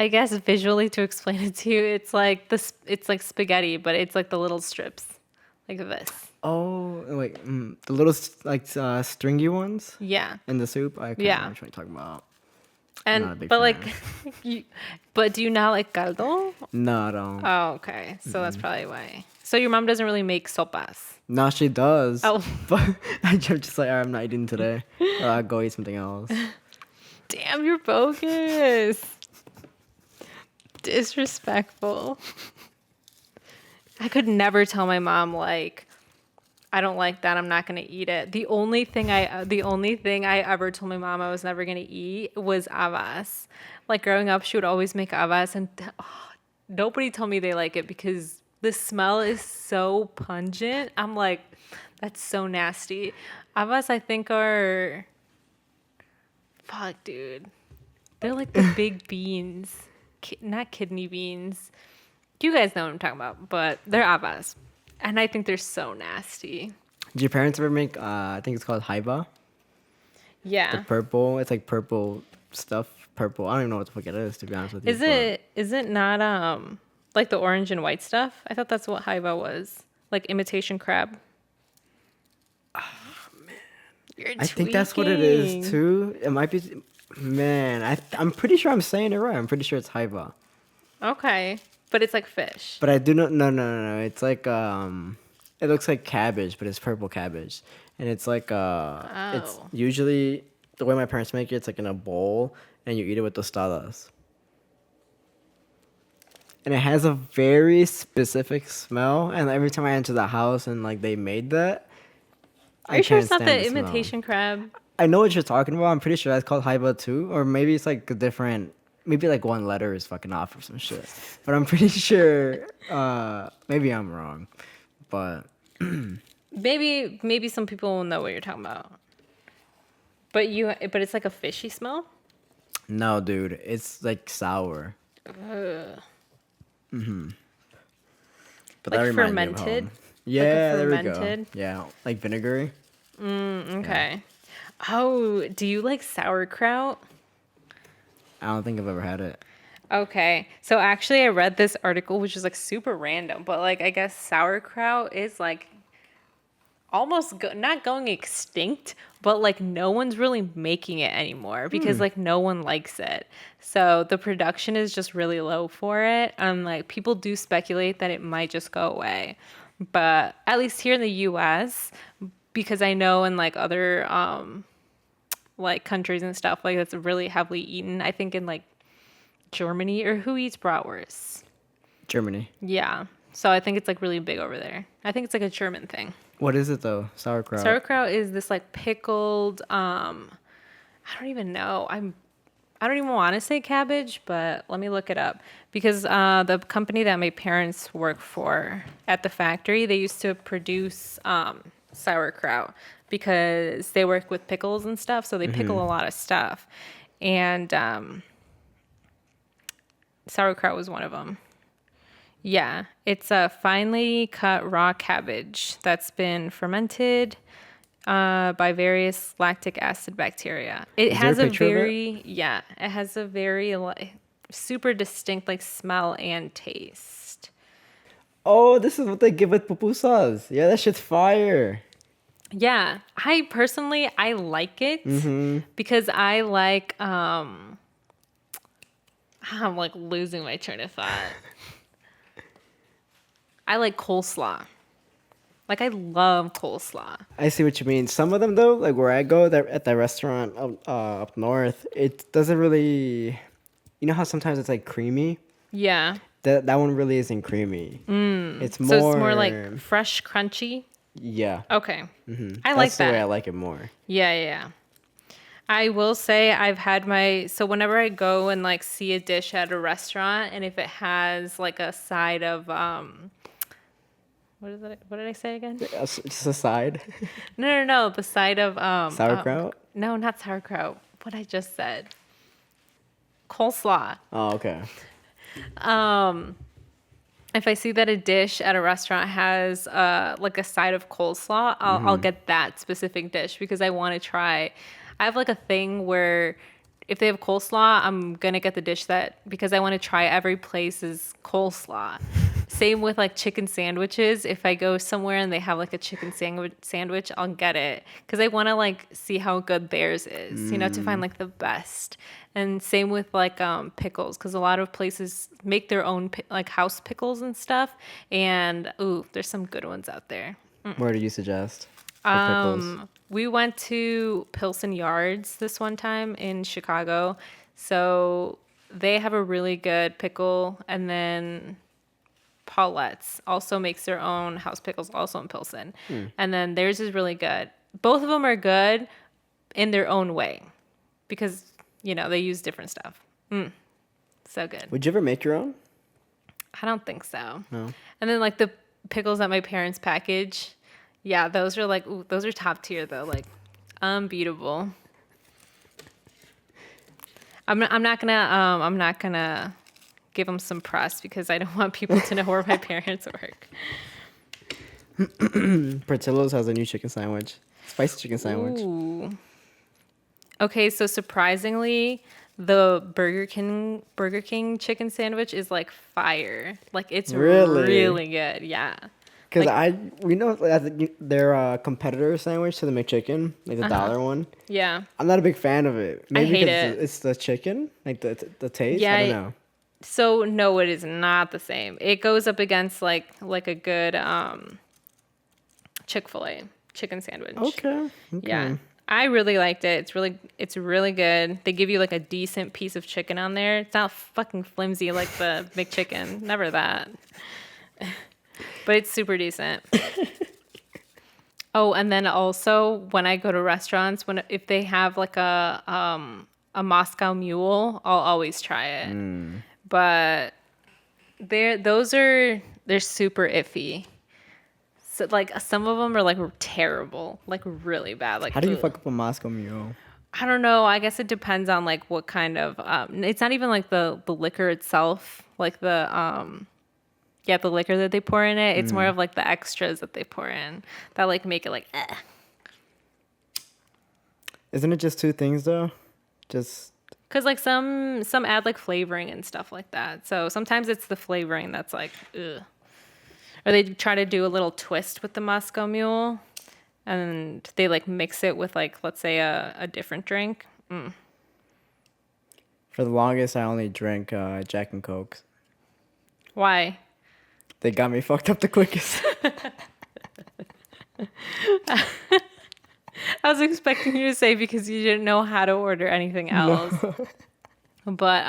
[SPEAKER 2] guess visually to explain it to you, it's like it's like spaghetti, but it's like the little strips. Like this.
[SPEAKER 1] Oh, wait. The little stringy ones
[SPEAKER 2] Yeah.
[SPEAKER 1] in the soup. I can't
[SPEAKER 2] Yeah.
[SPEAKER 1] remember what you're talking about. Not a
[SPEAKER 2] And,
[SPEAKER 1] big
[SPEAKER 2] but
[SPEAKER 1] fan.
[SPEAKER 2] like, but do you not like caldo?
[SPEAKER 1] No, I don't.
[SPEAKER 2] Oh, okay. So that's probably why. So your mom doesn't really make sopas.
[SPEAKER 1] No, she does.
[SPEAKER 2] Oh.
[SPEAKER 1] But I'm just like, I'm not eating today. I'll go eat something else.
[SPEAKER 2] Damn, you're bogus. Disrespectful. I could never tell my mom like, I don't like that. I'm not gonna eat it. The only thing I ever told my mom I was never gonna eat was habas. Like growing up, she would always make habas, and nobody told me they like it because the smell is so pungent. I'm like, that's so nasty. Habas, I think, are fuck, dude. They're like the big beans, not kidney beans. You guys know what I'm talking about, but they're habas. And I think they're so nasty.
[SPEAKER 1] Did your parents ever make, I think it's called haiba?
[SPEAKER 2] Yeah.
[SPEAKER 1] The purple, it's like purple stuff. Purple. I don't even know what the fuck it is, to be honest with you.
[SPEAKER 2] Is it not like the orange and white stuff? I thought that's what haiba was. Like imitation crab. Oh man. You're
[SPEAKER 1] I think that's what it is too. It might be, man, I'm pretty sure I'm saying it right. I'm pretty sure it's haiba.
[SPEAKER 2] Okay. But it's like fish.
[SPEAKER 1] But I do not, no. It's like, it looks like cabbage, but it's purple cabbage. And it's like, it's usually, the way my parents make it, it's like in a bowl, and you eat it with tostadas. And it has a very specific smell, and every time I enter the house and like they made that,
[SPEAKER 2] Are you sure it's not the imitation crab?
[SPEAKER 1] I know what you're talking about. I'm pretty sure that's called haiba too, or maybe it's like a different. Maybe like one letter is fucking off or some shit. But I'm pretty sure. Maybe I'm wrong, but
[SPEAKER 2] Maybe some people will know what you're talking about. But it's like a fishy smell.
[SPEAKER 1] no, dude, it's like sour.
[SPEAKER 2] Ugh.
[SPEAKER 1] But
[SPEAKER 2] Like
[SPEAKER 1] that reminds me of
[SPEAKER 2] fermented?
[SPEAKER 1] home. Yeah, there we
[SPEAKER 2] fermented?
[SPEAKER 1] go. Yeah, like vinegary.
[SPEAKER 2] Okay. Oh, do you like sauerkraut?
[SPEAKER 1] I don't think I've ever had it.
[SPEAKER 2] Okay. So actually I read this article which is like super random, but like I guess sauerkraut is like almost not going extinct, but like no one's really making it anymore because like no one likes it. So the production is just really low for it. And like people do speculate that it might just go away. But at least here in the US, because I know in like other like countries and stuff like that's really heavily eaten. I think in like Germany, or who eats bratwurst?
[SPEAKER 1] Germany.
[SPEAKER 2] Yeah. So I think it's like really big over there. I think it's like a German thing.
[SPEAKER 1] What is it though? Sauerkraut.
[SPEAKER 2] Sauerkraut is this like pickled I don't even know. I don't even want to say cabbage, but let me look it up because the company that my parents work for at the factory, they used to produce sauerkraut because they work with pickles and stuff, so they pickle a lot of stuff. And sauerkraut was one of them. Yeah, it's a finely cut raw cabbage that's been fermented by various lactic acid bacteria. It
[SPEAKER 1] Is
[SPEAKER 2] has
[SPEAKER 1] there
[SPEAKER 2] a
[SPEAKER 1] a picture of it?
[SPEAKER 2] it has a very like, super distinct like smell and taste.
[SPEAKER 1] Oh, this is what they give with pupusas. Yeah, that shit's fire.
[SPEAKER 2] Yeah, I personally I like it because I like I'm like losing my train of thought. I like coleslaw. Like I love coleslaw.
[SPEAKER 1] I see what you mean. Some of them though, like where I go at the restaurant up north, it doesn't really. You know how sometimes it's like creamy.
[SPEAKER 2] Yeah.
[SPEAKER 1] That one really isn't creamy. It's more.
[SPEAKER 2] So it's more like fresh, crunchy.
[SPEAKER 1] Yeah.
[SPEAKER 2] Okay. I
[SPEAKER 1] That's
[SPEAKER 2] like
[SPEAKER 1] the way I
[SPEAKER 2] that.
[SPEAKER 1] like it more.
[SPEAKER 2] Yeah. I will say I've had so whenever I go and like see a dish at a restaurant and if it has like a side of what is it? What did I say again?
[SPEAKER 1] Just a side.
[SPEAKER 2] No. The side of
[SPEAKER 1] Sauerkraut.
[SPEAKER 2] no, not sauerkraut. What I just said. Coleslaw.
[SPEAKER 1] Oh, okay.
[SPEAKER 2] If I see that a dish at a restaurant has like a side of coleslaw, I'll get that specific dish because I want to try. I have like a thing where if they have coleslaw, I'm gonna get the dish because I want to try every place's coleslaw. Same with like chicken sandwiches. If I go somewhere and they have like a chicken sandwich, I'll get it because I want to like see how good theirs is, to find like the best. And same with like pickles because a lot of places make their own like house pickles and stuff. And there's some good ones out there.
[SPEAKER 1] Where do you suggest? For pickles?
[SPEAKER 2] We went to Pilsen Yards this one time in Chicago. So they have a really good pickle. And then Paulette's also makes their own house pickles also in Pilsen. And then theirs is really good. Both of them are good in their own way because, they use different stuff. So good.
[SPEAKER 1] Would you ever make your own?
[SPEAKER 2] I don't think so.
[SPEAKER 1] No.
[SPEAKER 2] And then like the pickles that my parents package, yeah, those are like, those are top tier though, like unbeatable. I'm not gonna give them some press because I don't want people to know where my parents work.
[SPEAKER 1] Portillo's has a new chicken sandwich, spicy chicken sandwich.
[SPEAKER 2] Ooh. Okay, so surprisingly, the Burger King chicken sandwich is like fire. Like it's really good. Yeah.
[SPEAKER 1] Because we know their competitor sandwich to the McChicken, like the dollar one.
[SPEAKER 2] Yeah.
[SPEAKER 1] I'm not a big fan of it. Maybe
[SPEAKER 2] hate
[SPEAKER 1] because
[SPEAKER 2] it.
[SPEAKER 1] it's the chicken, like the taste.
[SPEAKER 2] Yeah,
[SPEAKER 1] I don't know.
[SPEAKER 2] So no, it is not the same. It goes up against like a good Chick-fil-A chicken sandwich.
[SPEAKER 1] Okay.
[SPEAKER 2] Yeah. I really liked it. It's really good. They give you like a decent piece of chicken on there. It's not fucking flimsy like the McChicken. Never that. But it's super decent. Oh, and then also when I go to restaurants, if they have like a Moscow Mule, I'll always try it. But they're super iffy. So like some of them are like terrible, like really bad. Like
[SPEAKER 1] How do you fuck up a Moscow Mule?
[SPEAKER 2] I don't know. I guess it depends on like what kind of. It's not even like the liquor itself, like the liquor that they pour in it. It's more of like the extras that they pour in that like make it like.
[SPEAKER 1] Isn't it just two things though? Just.
[SPEAKER 2] Cause like some add like flavoring and stuff like that. So sometimes it's the flavoring that's like, ugh. Or they try to do a little twist with the Moscow Mule, and they like mix it with like, let's say a different drink.
[SPEAKER 1] For the longest, I only drank Jack and Cokes.
[SPEAKER 2] Why?
[SPEAKER 1] They got me fucked up the quickest.
[SPEAKER 2] I was expecting you to say because you didn't know how to order anything else. No. But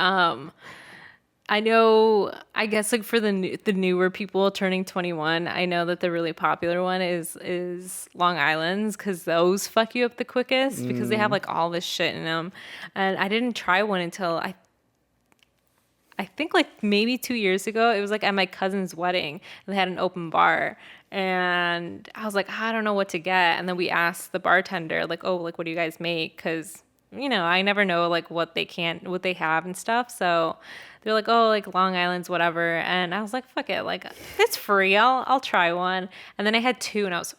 [SPEAKER 2] I know, I guess like for the newer people turning 21, I know that the really popular one is Long Island's, because those fuck you up the quickest because they have like all this shit in them. And I didn't try one until I think like maybe 2 years ago. It was like at my cousin's wedding. They had an open bar. And I was like, I don't know what to get. And then we asked the bartender, like, oh, like, what do you guys make? Because, you know, I never know like what they have and stuff. So they're like, oh, like Long Island's whatever. And I was like, fuck it. Like, it's free. I'll try one. And then I had two and I was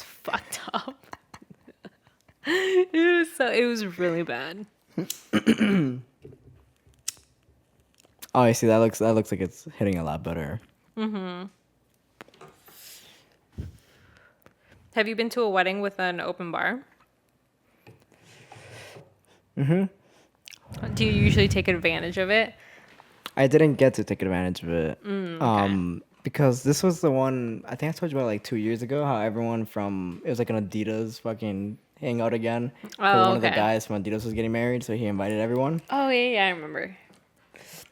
[SPEAKER 2] fucked up. It was really bad.
[SPEAKER 1] Oh, I see. That looks like it's hitting a lot better.
[SPEAKER 2] Mm-hmm. Have you been to a wedding with an open bar?
[SPEAKER 1] Mm-hmm.
[SPEAKER 2] Do you usually take advantage of it?
[SPEAKER 1] I didn't get to take advantage of it.
[SPEAKER 2] Okay.
[SPEAKER 1] Because this was the one, I think I told you about like 2 years ago, how everyone it was like an Adidas fucking hangout again. One of the guys from Adidas was getting married, so he invited everyone.
[SPEAKER 2] Oh, yeah, I remember.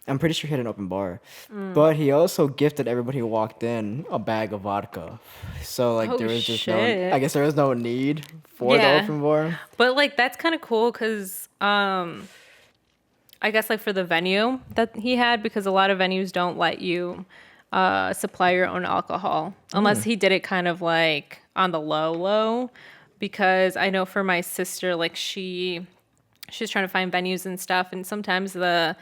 [SPEAKER 1] I'm pretty sure he had an open bar. But he also gifted everybody who walked in a bag of vodka. So, like, there was just I guess there was no need for the open bar.
[SPEAKER 2] But, like, that's kind of cool because, I guess, like, for the venue that he had, because a lot of venues don't let you supply your own alcohol. Unless he did it kind of, like, on the low. Because I know for my sister, like, she's trying to find venues and stuff. And sometimes the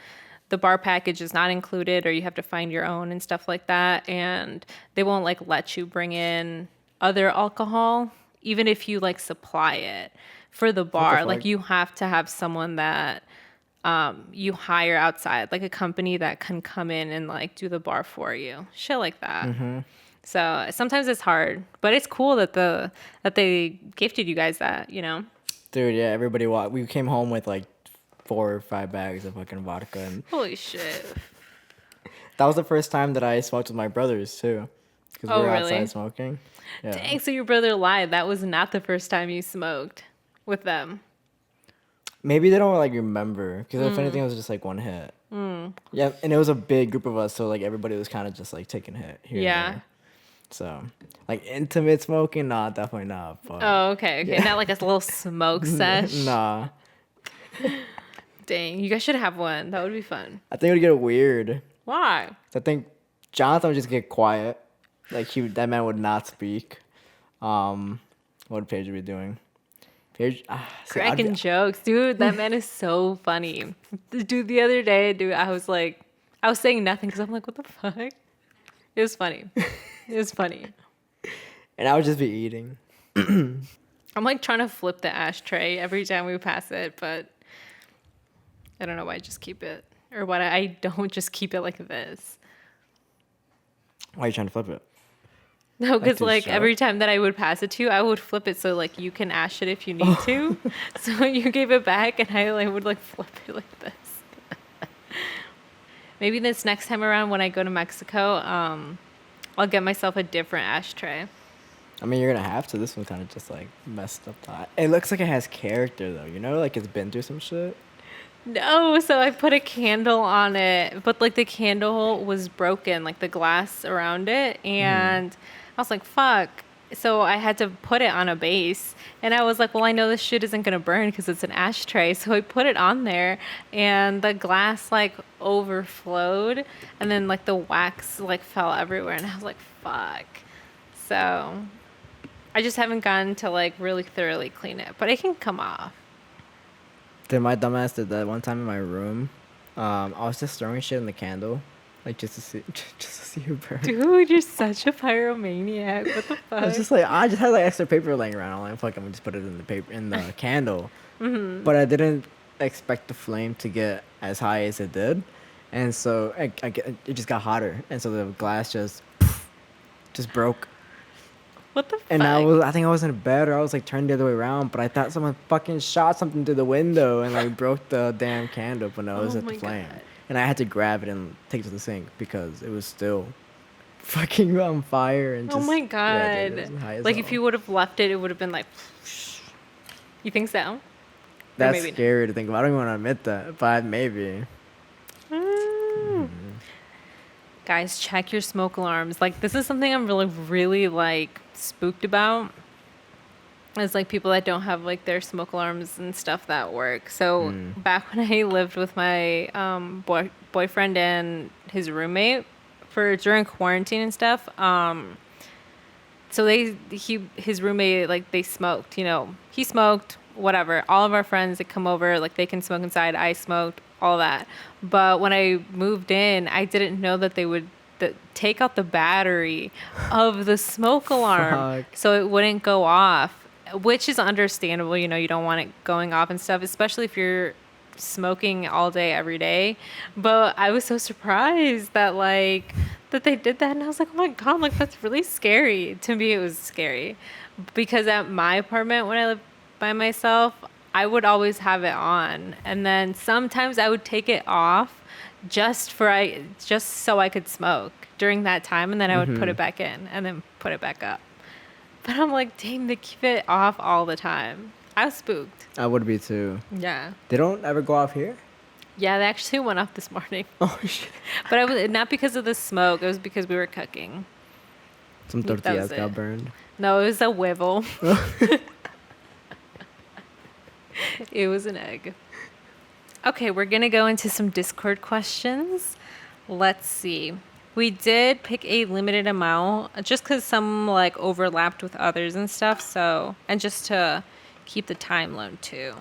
[SPEAKER 2] bar package is not included, or you have to find your own and stuff like that. And they won't like let you bring in other alcohol, even if you like supply it for the bar. Like you have to have someone that you hire outside, like a company that can come in and like do the bar for you, shit like that. Mm-hmm. So sometimes it's hard, but it's cool that they gifted you guys that, you know.
[SPEAKER 1] Dude, yeah, everybody we came home with like 4 or 5 bags of fucking vodka. And
[SPEAKER 2] holy shit.
[SPEAKER 1] That was the first time that I smoked with my brothers, too. Because we were
[SPEAKER 2] really?
[SPEAKER 1] outside smoking. Yeah.
[SPEAKER 2] Dang, so your brother lied. That was not the first time you smoked with them.
[SPEAKER 1] Maybe they don't, like, remember. Because if anything, it was just, like, one hit. Yeah, and it was a big group of us, so, like, everybody was kind of just, like, taking a hit here and there. So, like, intimate smoking? Nah, definitely not. But,
[SPEAKER 2] oh, okay. Yeah. Not like a little smoke sesh?
[SPEAKER 1] Nah.
[SPEAKER 2] Dang, you guys should have one. That would be fun.
[SPEAKER 1] I think it would get weird.
[SPEAKER 2] Why?
[SPEAKER 1] I think Jonathan would just get quiet. Like, that man would not speak. What would Paige be doing?
[SPEAKER 2] Cracking jokes. Dude, that man is so funny. Dude, the other day, I was saying nothing because I'm like, what the fuck? It was funny. It was funny.
[SPEAKER 1] And I would just be eating.
[SPEAKER 2] I'm like trying to flip the ashtray every time we pass it, but I don't know why I just keep it. Or why I don't just keep it like this.
[SPEAKER 1] Why are you trying to flip it?
[SPEAKER 2] No, because like every time that I would pass it to you, I would flip it so like you can ash it if you need to. So you gave it back and I like would like flip it like this. Maybe this next time around when I go to Mexico, I'll get myself a different ashtray.
[SPEAKER 1] I mean, you're going to have to. This one kind of just like messed up. It looks like it has character though, you know? Like it's been through some shit.
[SPEAKER 2] No, so I put a candle on it, but like the candle was broken, like the glass around it, and I was like, fuck. So I had to put it on a base, and I was like, well, I know this shit isn't gonna burn because it's an ashtray, so I put it on there, and the glass like overflowed, and then like the wax like fell everywhere, and I was like, fuck. So I just haven't gotten to like really thoroughly clean it, but it can come off.
[SPEAKER 1] Dude, my dumbass did that one time in my room. I was just throwing shit in the candle, like just to see it burn.
[SPEAKER 2] Dude, you're such a pyromaniac. What the fuck?
[SPEAKER 1] I was just like, I just had like extra paper laying around. I'm like, fuck, I'm gonna just put it in the candle. Mm-hmm. But I didn't expect the flame to get as high as it did, and so it just got hotter, and so the glass just broke.
[SPEAKER 2] What the fuck?
[SPEAKER 1] And I think I was in bed or I was like turned the other way around, but I thought someone fucking shot something through the window and like broke the damn candle, but no, it was
[SPEAKER 2] Oh
[SPEAKER 1] at the
[SPEAKER 2] my
[SPEAKER 1] flame.
[SPEAKER 2] God.
[SPEAKER 1] And I had to grab it and take it to the sink because it was still fucking on fire and
[SPEAKER 2] Oh
[SPEAKER 1] just.
[SPEAKER 2] my
[SPEAKER 1] Yeah, dude,
[SPEAKER 2] god.
[SPEAKER 1] it was high as
[SPEAKER 2] Like
[SPEAKER 1] hell.
[SPEAKER 2] if you would have left it, it would have been like. You think so?
[SPEAKER 1] That's
[SPEAKER 2] maybe not.
[SPEAKER 1] scary to think about. I don't even want to admit that, but maybe.
[SPEAKER 2] Guys, check your smoke alarms. Like this is something I'm really, really like spooked about. It's like people that don't have like their smoke alarms and stuff that work. So back when I lived with my boyfriend and his roommate for during quarantine and stuff, so his roommate, like they smoked, you know, he smoked, whatever. All of our friends that come over, like they can smoke inside. I smoked, all that. But when I moved in, I didn't know that they would take out the battery of the smoke alarm
[SPEAKER 1] Fuck.
[SPEAKER 2] so it wouldn't go off, which is understandable. You know, you don't want it going off and stuff, especially if you're smoking all day, every day. But I was so surprised that that they did that. And I was like, oh my God, like that's really scary. To me, it was scary because at my apartment when I lived by myself, I would always have it on. And then sometimes I would take it off just so I could smoke during that time. And then I would put it back in and then put it back up. But I'm like, dang, they keep it off all the time. I was spooked.
[SPEAKER 1] I would be too.
[SPEAKER 2] Yeah.
[SPEAKER 1] They don't ever go off here?
[SPEAKER 2] Yeah, they actually went off this morning.
[SPEAKER 1] Oh, shit.
[SPEAKER 2] But I was not because of the smoke. It was because we were cooking.
[SPEAKER 1] Some
[SPEAKER 2] That was
[SPEAKER 1] tortillas got
[SPEAKER 2] it.
[SPEAKER 1] burned.
[SPEAKER 2] No, it was a huevo. It was an egg. Okay, we're going to go into some Discord questions. Let's see. We did pick a limited amount just because some like overlapped with others and stuff. So, and just to keep the time low too.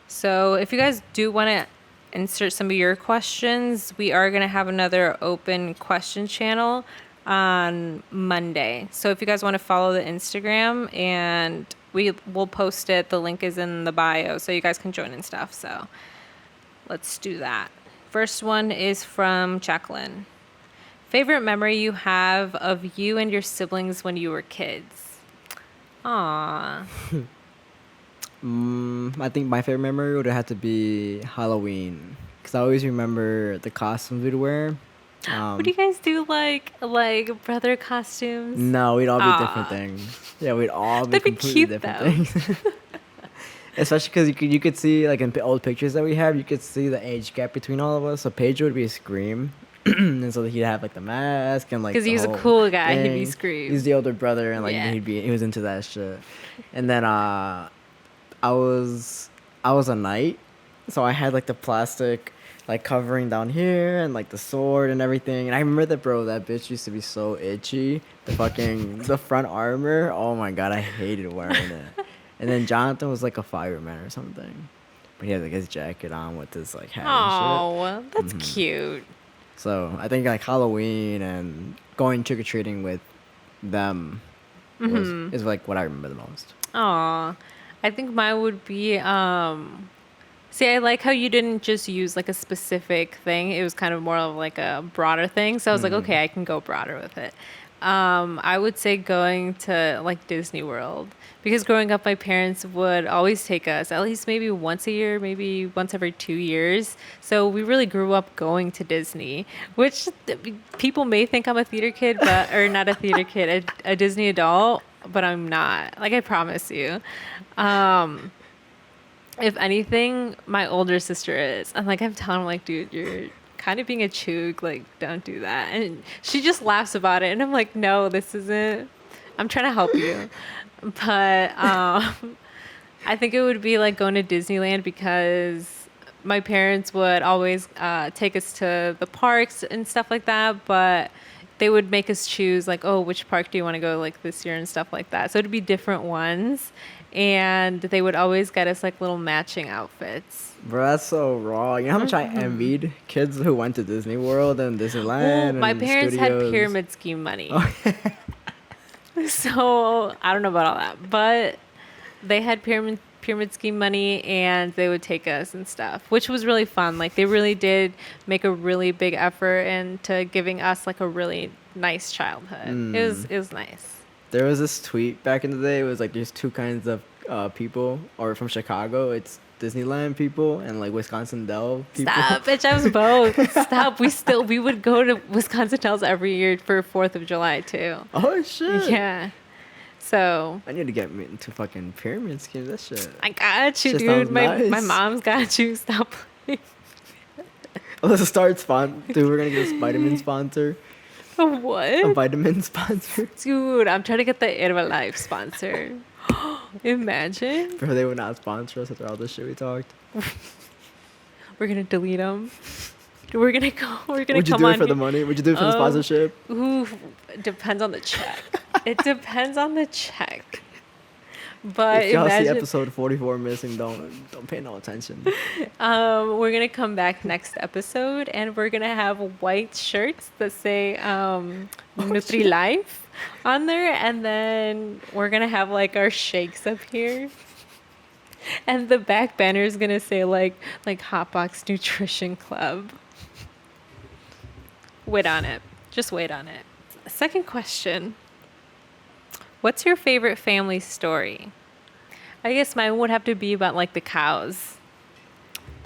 [SPEAKER 2] So if you guys do want to insert some of your questions, we are going to have another open question channel on Monday. So if you guys want to follow the Instagram, and we'll post it. The link is in the bio so you guys can join and stuff. So let's do that. First one is from Jacqueline. Favorite memory you have of you and your siblings when you were kids? Aww.
[SPEAKER 1] I think my favorite memory would have to be Halloween. Because I always remember the costumes we'd wear.
[SPEAKER 2] What do you guys do, like brother costumes?
[SPEAKER 1] No, we'd all be
[SPEAKER 2] Aw.
[SPEAKER 1] different things. Yeah, we'd all be
[SPEAKER 2] That'd be
[SPEAKER 1] completely
[SPEAKER 2] cute,
[SPEAKER 1] different things. Especially because you could see, like in old pictures that we have, you could see the age gap between all of us. So Pedro would be Scream. And so he'd have like the mask and like
[SPEAKER 2] Because
[SPEAKER 1] the
[SPEAKER 2] he was a
[SPEAKER 1] whole
[SPEAKER 2] cool guy, he'd be
[SPEAKER 1] thing.
[SPEAKER 2] Scream.
[SPEAKER 1] He's the older brother, and like
[SPEAKER 2] Yeah.
[SPEAKER 1] he was into that shit. And then I was a knight, so I had like the plastic like covering down here and like the sword and everything. And I remember that bitch used to be so itchy. The front armor. Oh my God, I hated wearing it. And then Jonathan was like a fireman or something, but he had like his jacket on with his like hat and shit.
[SPEAKER 2] Oh, that's cute.
[SPEAKER 1] So I think like Halloween and going trick or treating with them is like what I remember the most.
[SPEAKER 2] Aw. I think mine would be see, I like how you didn't just use like a specific thing. It was kind of more of like a broader thing. So I was like, okay, I can go broader with it. I would say going to like Disney World, because growing up my parents would always take us at least maybe once a year, maybe once every 2 years. So we really grew up going to Disney, which people may think I'm a theater kid, or not a theater kid, a Disney adult, but I'm not. Like, I promise you. If anything, my older sister is. I'm like, I'm telling her, like, dude, you're kind of being a chook. Like, don't do that. And she just laughs about it. And I'm like, no, this isn't. I'm trying to help you. But I think it would be like going to Disneyland, because my parents would always take us to the parks and stuff like that. But they would make us choose, like, oh, which park do you want to go, like, this year and stuff like that. So it'd be different ones. And they would always get us like little matching outfits.
[SPEAKER 1] Bro, that's so wrong. You know how much I envied kids who went to Disney World and Disneyland?
[SPEAKER 2] Well, my
[SPEAKER 1] and
[SPEAKER 2] parents
[SPEAKER 1] studios.
[SPEAKER 2] had pyramid scheme money. So I don't know about all that, but they had pyramid scheme money, and they would take us and stuff, which was really fun. Like they really did make a really big effort into giving us like a really nice childhood. It was nice.
[SPEAKER 1] There was this tweet back in the day. It was like there's two kinds of people, or from Chicago, it's Disneyland people and like Wisconsin Dells people.
[SPEAKER 2] Stop, bitch! I was both. Stop. We would go to Wisconsin Dells every year for 4th of July too.
[SPEAKER 1] Oh shit.
[SPEAKER 2] Yeah. So
[SPEAKER 1] I need to get me into fucking pyramid schemes. That shit.
[SPEAKER 2] I got you,
[SPEAKER 1] Shit
[SPEAKER 2] dude.
[SPEAKER 1] sounds
[SPEAKER 2] My
[SPEAKER 1] nice.
[SPEAKER 2] mom's got you. Stop playing.
[SPEAKER 1] Let's start dude. We're gonna get a vitamin sponsor. A
[SPEAKER 2] What?
[SPEAKER 1] vitamin sponsor.
[SPEAKER 2] Dude, I'm trying to get the Herbalife sponsor. Imagine.
[SPEAKER 1] Bro, they would not sponsor us after all this shit we talked.
[SPEAKER 2] We're gonna delete them. We're gonna go. We're gonna
[SPEAKER 1] Would you
[SPEAKER 2] come
[SPEAKER 1] do
[SPEAKER 2] on
[SPEAKER 1] it for the
[SPEAKER 2] here-
[SPEAKER 1] money? Would you do it for the sponsorship?
[SPEAKER 2] Ooh, depends on the check. It depends on the check. But
[SPEAKER 1] If y'all see
[SPEAKER 2] imagine,
[SPEAKER 1] episode 44 missing, don't pay no attention.
[SPEAKER 2] we're gonna come back next episode, and we're gonna have white shirts that say Nutri-Life on there, and then we're gonna have like our shakes up here, and the back banner is gonna say like Hautbox Nutrition Club. Wait on it. Just wait on it. Second question. What's your favorite family story? I guess mine would have to be about like the cows.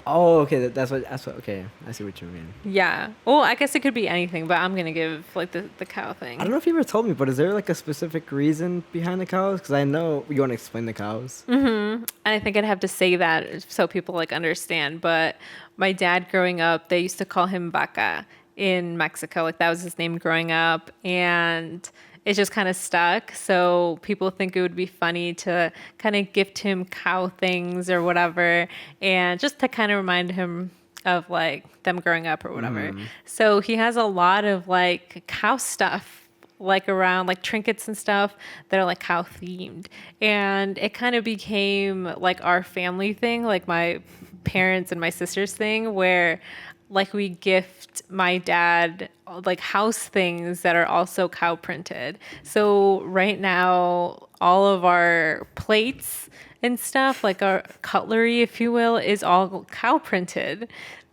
[SPEAKER 1] Oh, okay. That's what. Okay, I see what you mean.
[SPEAKER 2] Yeah. Well, I guess it could be anything, but I'm gonna give like the cow thing.
[SPEAKER 1] I don't know if you ever told me, but is there like a specific reason behind the cows? Because I know you want to explain the cows.
[SPEAKER 2] And I think I'd have to say that so people like understand. But my dad growing up, they used to call him Vaca in Mexico. Like that was his name growing up, and it just kind of stuck. So people think it would be funny to kind of gift him cow things or whatever, and just to kind of remind him of like them growing up or whatever. So he has a lot of like cow stuff, like around like trinkets and stuff that are like cow themed. And it kind of became like our family thing, like my parents and my sister's thing, where like we gift my dad like house things that are also cow printed. So right now, all of our plates and stuff, like our cutlery, if you will, is all cow printed.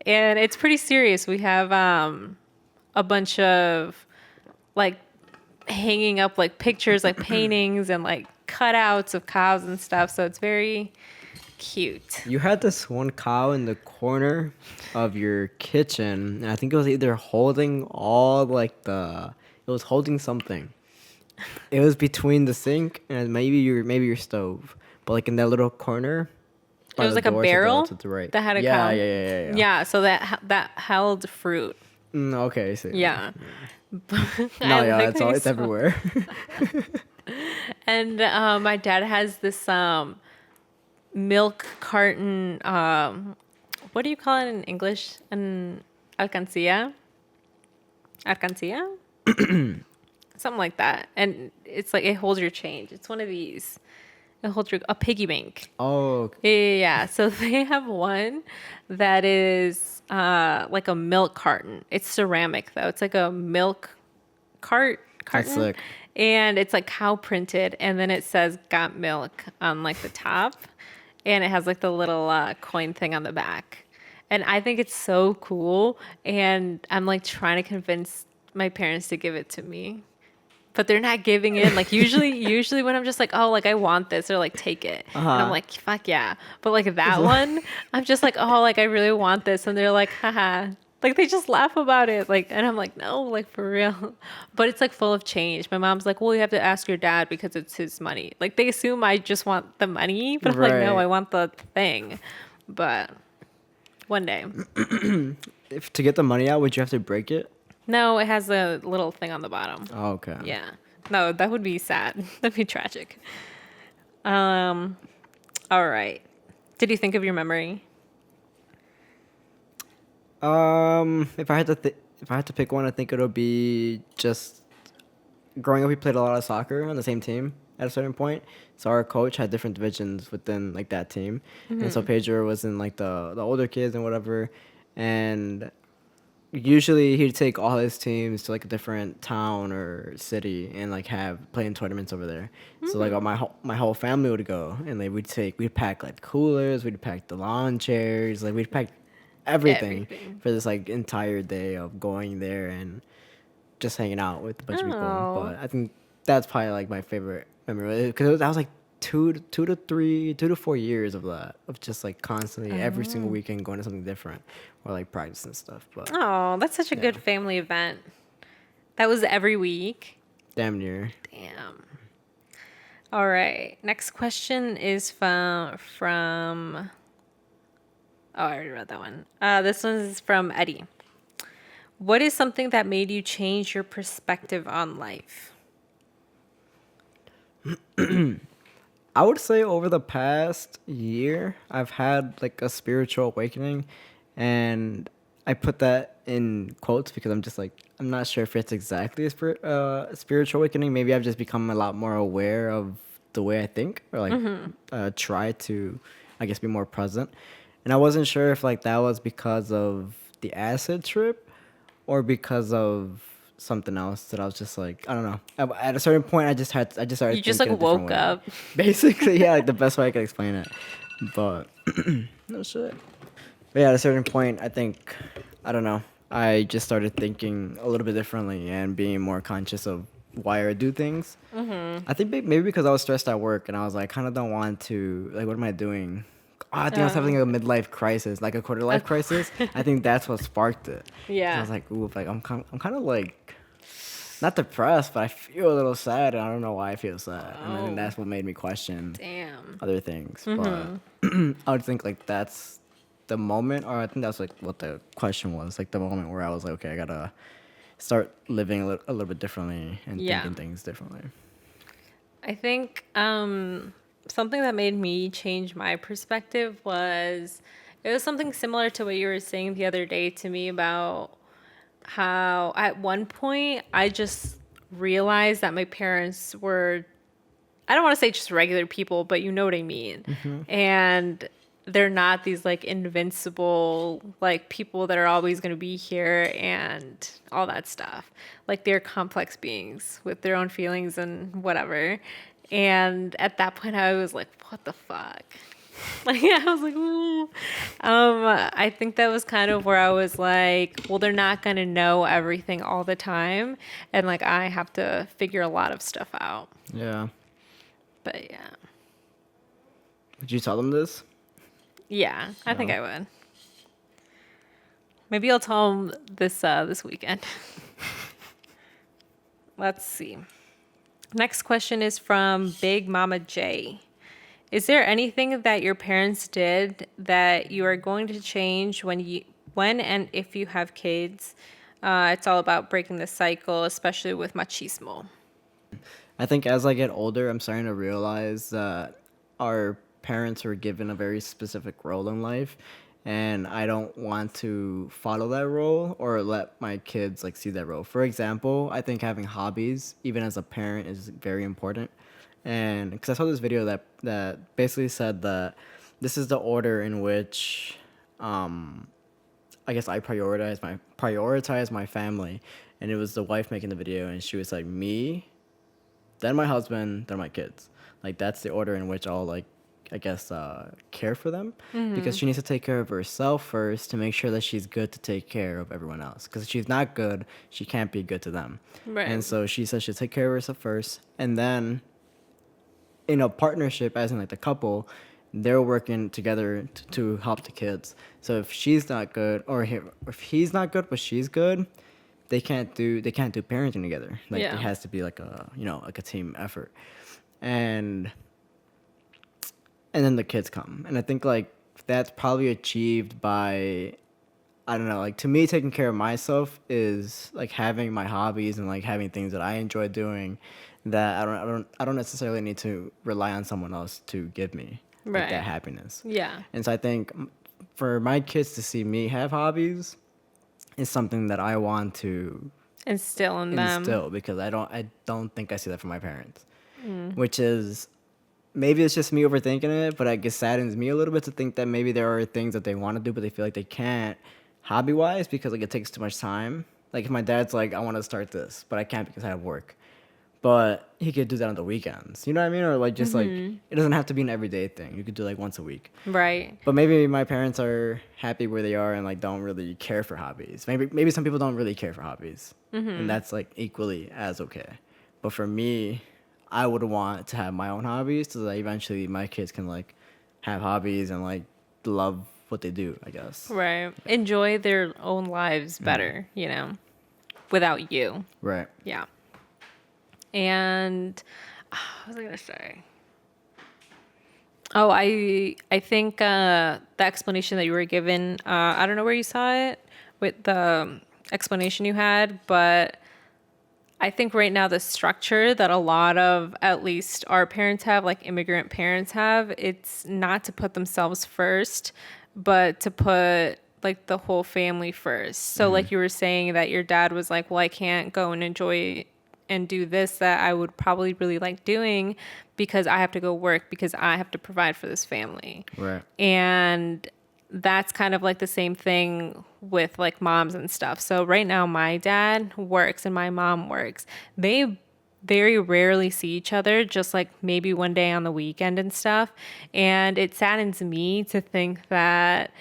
[SPEAKER 2] And it's pretty serious. We have a bunch of like hanging up like pictures, like paintings and like cutouts of cows and stuff. So it's very cute.
[SPEAKER 1] You had this one cow in the corner of your kitchen, and I think it was either holding it was holding something. It was between the sink and maybe your stove, but like in that little corner.
[SPEAKER 2] It was like a barrel that had a cow.
[SPEAKER 1] Yeah.
[SPEAKER 2] Yeah, so that held fruit.
[SPEAKER 1] Okay, I see.
[SPEAKER 2] Yeah.
[SPEAKER 1] No, yeah, it's everywhere.
[SPEAKER 2] And my dad has this milk carton. What do you call it in English? An alcancía? Alcancía? Something like that. And it's like it holds your change. It's one of these. It holds a piggy bank.
[SPEAKER 1] Oh, okay.
[SPEAKER 2] Yeah. So they have one that is like a milk carton. It's ceramic though. It's like a milk carton.
[SPEAKER 1] That's sick.
[SPEAKER 2] And it's like cow printed, and then it says "Got Milk" on like the top, and it has like the little coin thing on the back. And I think it's so cool, and I'm like trying to convince my parents to give it to me, but they're not giving it. Like usually when I'm just like, oh, like I want this, they're like, take it, and I'm like, fuck yeah. But like that one, I'm just like, oh, like I really want this, and they're like, haha. Like they just laugh about it, like, and I'm like, no, like for real. But it's like full of change. My mom's like, well, you have to ask your dad because it's his money. Like they assume I just want the money, but I'm like, no, I want the thing. But one day.
[SPEAKER 1] To get the money out, would you have to break it?
[SPEAKER 2] No, it has a little thing on the bottom.
[SPEAKER 1] Oh, okay.
[SPEAKER 2] Yeah. No, that would be sad. That'd be tragic. All right. Did you think of your memory?
[SPEAKER 1] If I had to pick one, I think it'll be just growing up. We played a lot of soccer on the same team at a certain point. So our coach had different divisions within like that team, and so Pedro was in like the older kids and whatever. And usually he'd take all his teams to like a different town or city and like have playing tournaments over there. So like all my whole family would go, and like we'd pack like coolers, we'd pack the lawn chairs, like we'd pack everything,
[SPEAKER 2] Everything.
[SPEAKER 1] for this like entire day of going there and just hanging out with a bunch of people.
[SPEAKER 2] Oh.
[SPEAKER 1] But I think that's probably like my favorite memory, because that was like 2 to 4 years of that, of just like constantly every single weekend going to something different or like practice and stuff. But
[SPEAKER 2] Oh, that's such a good family event. That was every week.
[SPEAKER 1] damn near.
[SPEAKER 2] Damn. All right. Next question is from. Oh, I already read that one. This one is from Eddie. What is something that made you change your perspective on life?
[SPEAKER 1] I would say over the past year, I've had like a spiritual awakening, and I put that in quotes because I'm just like, I'm not sure if it's exactly a spiritual awakening. Maybe I've just become a lot more aware of the way I think, or like try to, I guess, be more present. And I wasn't sure if like that was because of the acid trip or because of something else that I was just like, I don't know. At a certain point, I just started.
[SPEAKER 2] You just like
[SPEAKER 1] thinking a different
[SPEAKER 2] woke
[SPEAKER 1] way.
[SPEAKER 2] up.
[SPEAKER 1] Basically, yeah, like the best way I could explain it. But no shit. But yeah, at a certain point, I think, I don't know. I just started thinking a little bit differently and being more conscious of why I do things. I think maybe because I was stressed at work and I was like, kind of don't want to, like, what am I doing? I think I was having a midlife crisis, like a quarter life crisis. I think that's what sparked it.
[SPEAKER 2] Yeah.
[SPEAKER 1] So I was like, ooh, like I'm kind of like not depressed, but I feel a little sad, and I don't know why I feel sad. And I think that's what made me question
[SPEAKER 2] Damn.
[SPEAKER 1] other things. But I would think like that's the moment, or I think that's like what the question was, like the moment where I was like, okay, I gotta start living a little bit differently and
[SPEAKER 2] Yeah.
[SPEAKER 1] thinking things differently.
[SPEAKER 2] I think something that made me change my perspective was it was something similar to what you were saying the other day to me about how at one point I just realized that my parents were, I don't want to say just regular people, but you know what I mean. And they're not these like invincible like people that are always going to be here and all that stuff. Like they're complex beings with their own feelings and whatever. And at that point I was like, what the fuck? Like I was like, ooh. I think that was kind of where I was like, well, they're not going to know everything all the time, and like I have to figure a lot of stuff out.
[SPEAKER 1] Yeah.
[SPEAKER 2] But yeah.
[SPEAKER 1] Would you tell them this?
[SPEAKER 2] Yeah, I think I would. Maybe I'll tell him this weekend. Let's see. Next question is from Big Mama J. Is there anything that your parents did that you are going to change when and if you have kids? It's all about breaking the cycle, especially with machismo.
[SPEAKER 1] I think as I get older, I'm starting to realize that our parents were given a very specific role in life, and I don't want to follow that role or let my kids like see that role. For example, I think having hobbies, even as a parent, is very important. And because I saw this video that basically said that this is the order in which, I guess I prioritize my family, and it was the wife making the video, and she was like, me, then my husband, then my kids. Like that's the order in which I'll like, I guess, care for them, because she needs to take care of herself first to make sure that she's good to take care of everyone else. Because if she's not good, she can't be good to them.
[SPEAKER 2] Right.
[SPEAKER 1] And so she says she'll take care of herself first, and then in a partnership, as in like the couple, they're working together to help the kids. So if she's not good, or if he's not good but she's good, they can't do parenting together. Like
[SPEAKER 2] Yeah.
[SPEAKER 1] it has to be like a like a team effort, and then the kids come. And I think like that's probably achieved by, I don't know, like to me taking care of myself is like having my hobbies and like having things that I enjoy doing that I don't necessarily need to rely on someone else to give me like
[SPEAKER 2] Right.
[SPEAKER 1] that happiness.
[SPEAKER 2] Yeah.
[SPEAKER 1] And so I think for my kids to see me have hobbies is something that I want to
[SPEAKER 2] Instill in them.
[SPEAKER 1] instill, because I don't think I see that from my parents. Which is, maybe it's just me overthinking it, but I guess saddens me a little bit to think that maybe there are things that they want to do but they feel like they can't hobby wise because like it takes too much time. Like if my dad's like, I want to start this, but I can't because I have work. But he could do that on the weekends. You know what I mean? Or like just like it doesn't have to be an everyday thing. You could do like once a week.
[SPEAKER 2] Right.
[SPEAKER 1] But maybe my parents are happy where they are and like don't really care for hobbies. Maybe some people don't really care for hobbies, and that's like equally as okay. But for me, I would want to have my own hobbies so that eventually my kids can like have hobbies and like love what they do, I guess.
[SPEAKER 2] Right. Enjoy their own lives better, you know, without you.
[SPEAKER 1] Right.
[SPEAKER 2] Yeah. And what was I gonna say? Oh, I think the explanation that you were given, I don't know where you saw it with the explanation you had, but I think right now the structure that a lot of at least our parents have, like immigrant parents have, it's not to put themselves first, but to put like the whole family first. So like you were saying that your dad was like, well, I can't go and enjoy and do this that I would probably really like doing because I have to go work because I have to provide for this family.
[SPEAKER 1] Right.
[SPEAKER 2] And that's kind of like the same thing with like moms and stuff. So right now my dad works and my mom works. They very rarely see each other, just like maybe one day on the weekend and stuff. And it saddens me to think that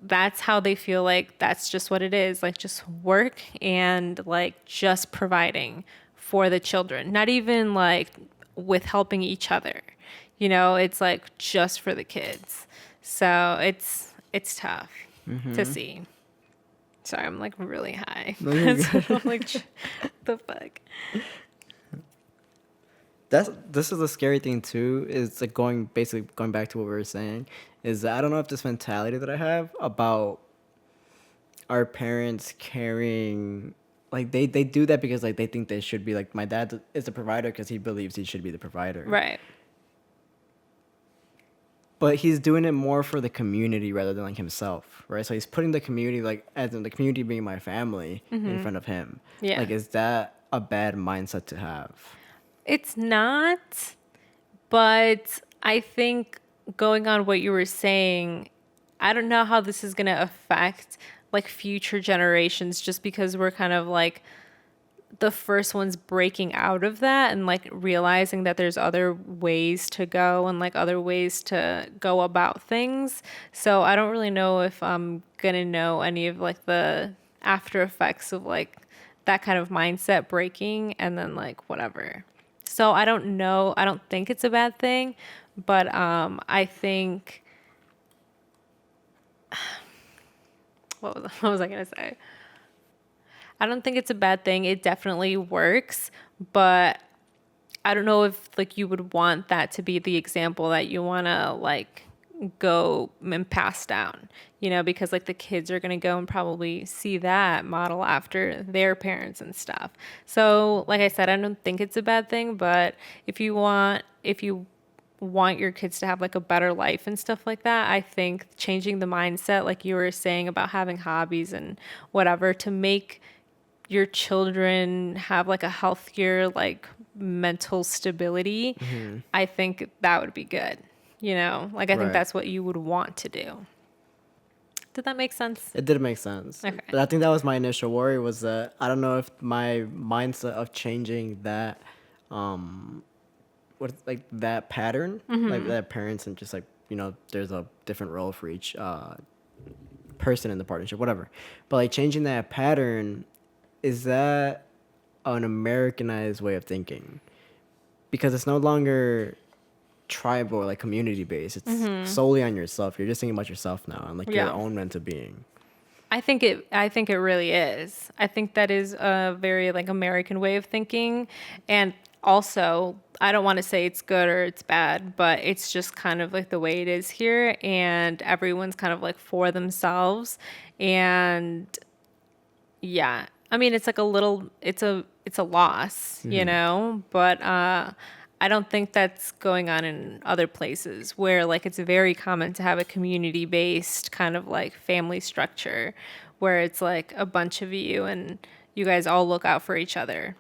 [SPEAKER 2] that's how they feel like that's just what it is, like just work and like just providing for the children, not even like with helping each other. You know, it's like just for the kids. So it's tough to see. Sorry, I'm like really high.
[SPEAKER 1] No, you're good.
[SPEAKER 2] I'm like, the fuck.
[SPEAKER 1] This is the scary thing too, is like basically going back to what we were saying, is that I don't know if this mentality that I have about our parents caring, like they do that because like they think they should be, like my dad is the provider because he believes he should be the provider.
[SPEAKER 2] Right.
[SPEAKER 1] But he's doing it more for the community rather than like himself, right? So he's putting the community, like as in the community being my family, in front of him.
[SPEAKER 2] Yeah.
[SPEAKER 1] Like, is that a bad mindset to have?
[SPEAKER 2] It's not, but I think going on what you were saying, I don't know how this is going to affect like future generations just because we're kind of like the first ones breaking out of that and like realizing that there's other ways to go and like other ways to go about things. So I don't really know if I'm going to know any of like the after effects of like that kind of mindset breaking and then like whatever. So I don't know. I don't think it's a bad thing, but I think what was I gonna say? I don't think it's a bad thing. It definitely works, but I don't know if like you would want that to be the example that you want to like go and pass down, you know, because like the kids are going to go and probably see that model after their parents and stuff. So like I said, I don't think it's a bad thing, but if you want your kids to have like a better life and stuff like that, I think changing the mindset, like you were saying about having hobbies and whatever, to make your children have like a healthier like mental stability, I think that would be good. You know, like I think that's what you would want to do. Did that make sense?
[SPEAKER 1] It did make sense.
[SPEAKER 2] Okay.
[SPEAKER 1] But I think that was my initial worry, was that I don't know if my mindset of changing that, like that pattern, like that parents and just like, you know, there's a different role for each person in the partnership, whatever. But like changing that pattern, is that an Americanized way of thinking? Because it's no longer tribal or like community based. It's solely on yourself. You're just thinking about yourself now and like your own mental being.
[SPEAKER 2] I think it really is. I think that is a very like American way of thinking. And also, I don't want to say it's good or it's bad, but it's just kind of like the way it is here, and everyone's kind of like for themselves. And yeah, I mean, it's like it's a loss, you know, but I don't think that's going on in other places where like it's very common to have a community-based kind of like family structure where it's like a bunch of you and you guys all look out for each other.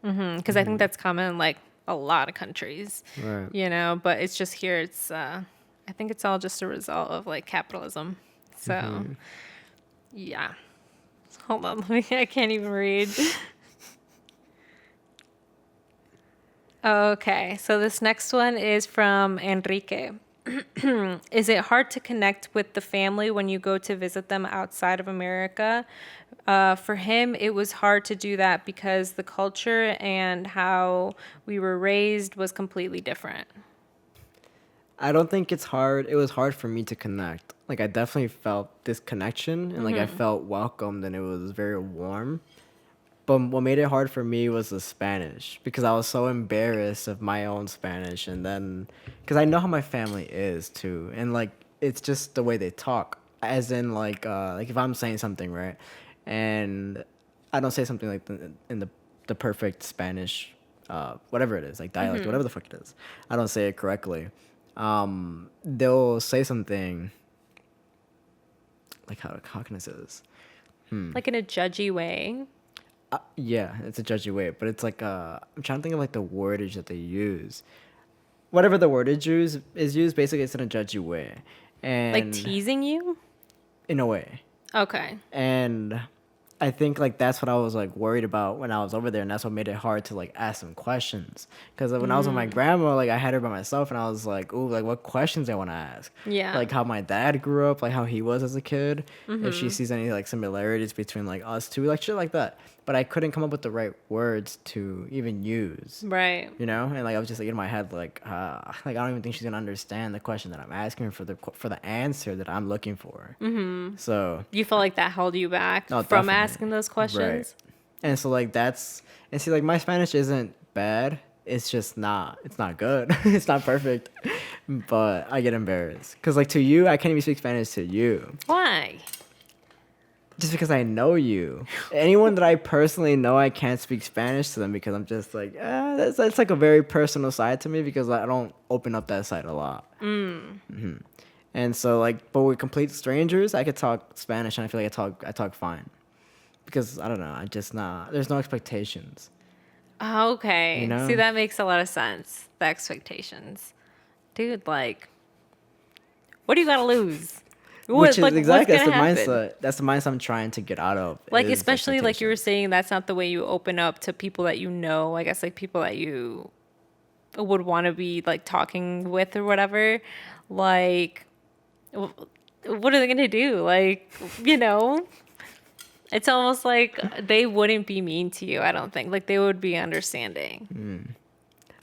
[SPEAKER 2] Because I think that's common in like a lot of countries, you know, but it's just here. It's I think it's all just a result of like capitalism. So Yeah. Hold on. I can't even read. Okay. So this next one is from Enrique. Is it hard to connect with the family when you go to visit them outside of America? For him, it was hard to do that because the culture and how we were raised was completely different.
[SPEAKER 1] I don't think it's hard. It was hard for me to connect. Like I definitely felt this connection and like I felt welcomed and it was very warm. But what made it hard for me was the Spanish because I was so embarrassed of my own Spanish and then because I know how my family is too and like it's just the way they talk as in like if I'm saying something right and I don't say something like in the perfect Spanish whatever it is like dialect whatever the fuck it is I don't say it correctly they'll say something like how can I say this
[SPEAKER 2] Like in a judgy way.
[SPEAKER 1] yeah, it's a judgy way, but it's like I'm trying to think of like the wordage that they use. Whatever the wordage is used, basically it's in a judgy way, and
[SPEAKER 2] Like teasing you?
[SPEAKER 1] in a way,
[SPEAKER 2] Okay.
[SPEAKER 1] and I think like that's what I was like worried about when I was over there, and that's what made it hard to like ask some questions. Because when I was with my grandma, like I had her by myself, and I was like, ooh, like what questions I want to ask.
[SPEAKER 2] Yeah.
[SPEAKER 1] Like how my dad grew up, like how he was as a kid. If she sees any like similarities between like us two, like shit like that. But I couldn't come up with the right words to even use.
[SPEAKER 2] Right.
[SPEAKER 1] You know, and like I was just like in my head, like I don't even think she's gonna understand the question that I'm asking her for the answer that I'm looking for. So
[SPEAKER 2] You felt like that held you back
[SPEAKER 1] No,
[SPEAKER 2] from
[SPEAKER 1] definitely.
[SPEAKER 2] asking those questions?
[SPEAKER 1] Right. And so like see like my Spanish isn't bad. It's just not good. It's not perfect. But I get embarrassed. Cause like to you, I can't even speak Spanish to you.
[SPEAKER 2] Why?
[SPEAKER 1] Just because I know you. Anyone that I personally know, I can't speak Spanish to them because I'm just like, that's like a very personal side to me because I don't open up that side a lot. And so like, but with complete strangers, I could talk Spanish and I feel like I talk fine. Because I don't know, I just there's no expectations.
[SPEAKER 2] Okay.
[SPEAKER 1] You know?
[SPEAKER 2] See, that makes a lot of sense. The expectations. Dude, like, what do you got to lose?
[SPEAKER 1] Which is
[SPEAKER 2] what's
[SPEAKER 1] exactly that's the
[SPEAKER 2] gonna happen?
[SPEAKER 1] mindset. That's the mindset I'm trying to get out of.
[SPEAKER 2] Like,
[SPEAKER 1] is
[SPEAKER 2] especially like you were
[SPEAKER 1] expectations.
[SPEAKER 2] saying, that's not the way you open up to people that you know. I guess like people that you would want to be like talking with or whatever. Like, what are they gonna do? Like, you know, it's almost like they wouldn't be mean to you. I don't think like they would be understanding.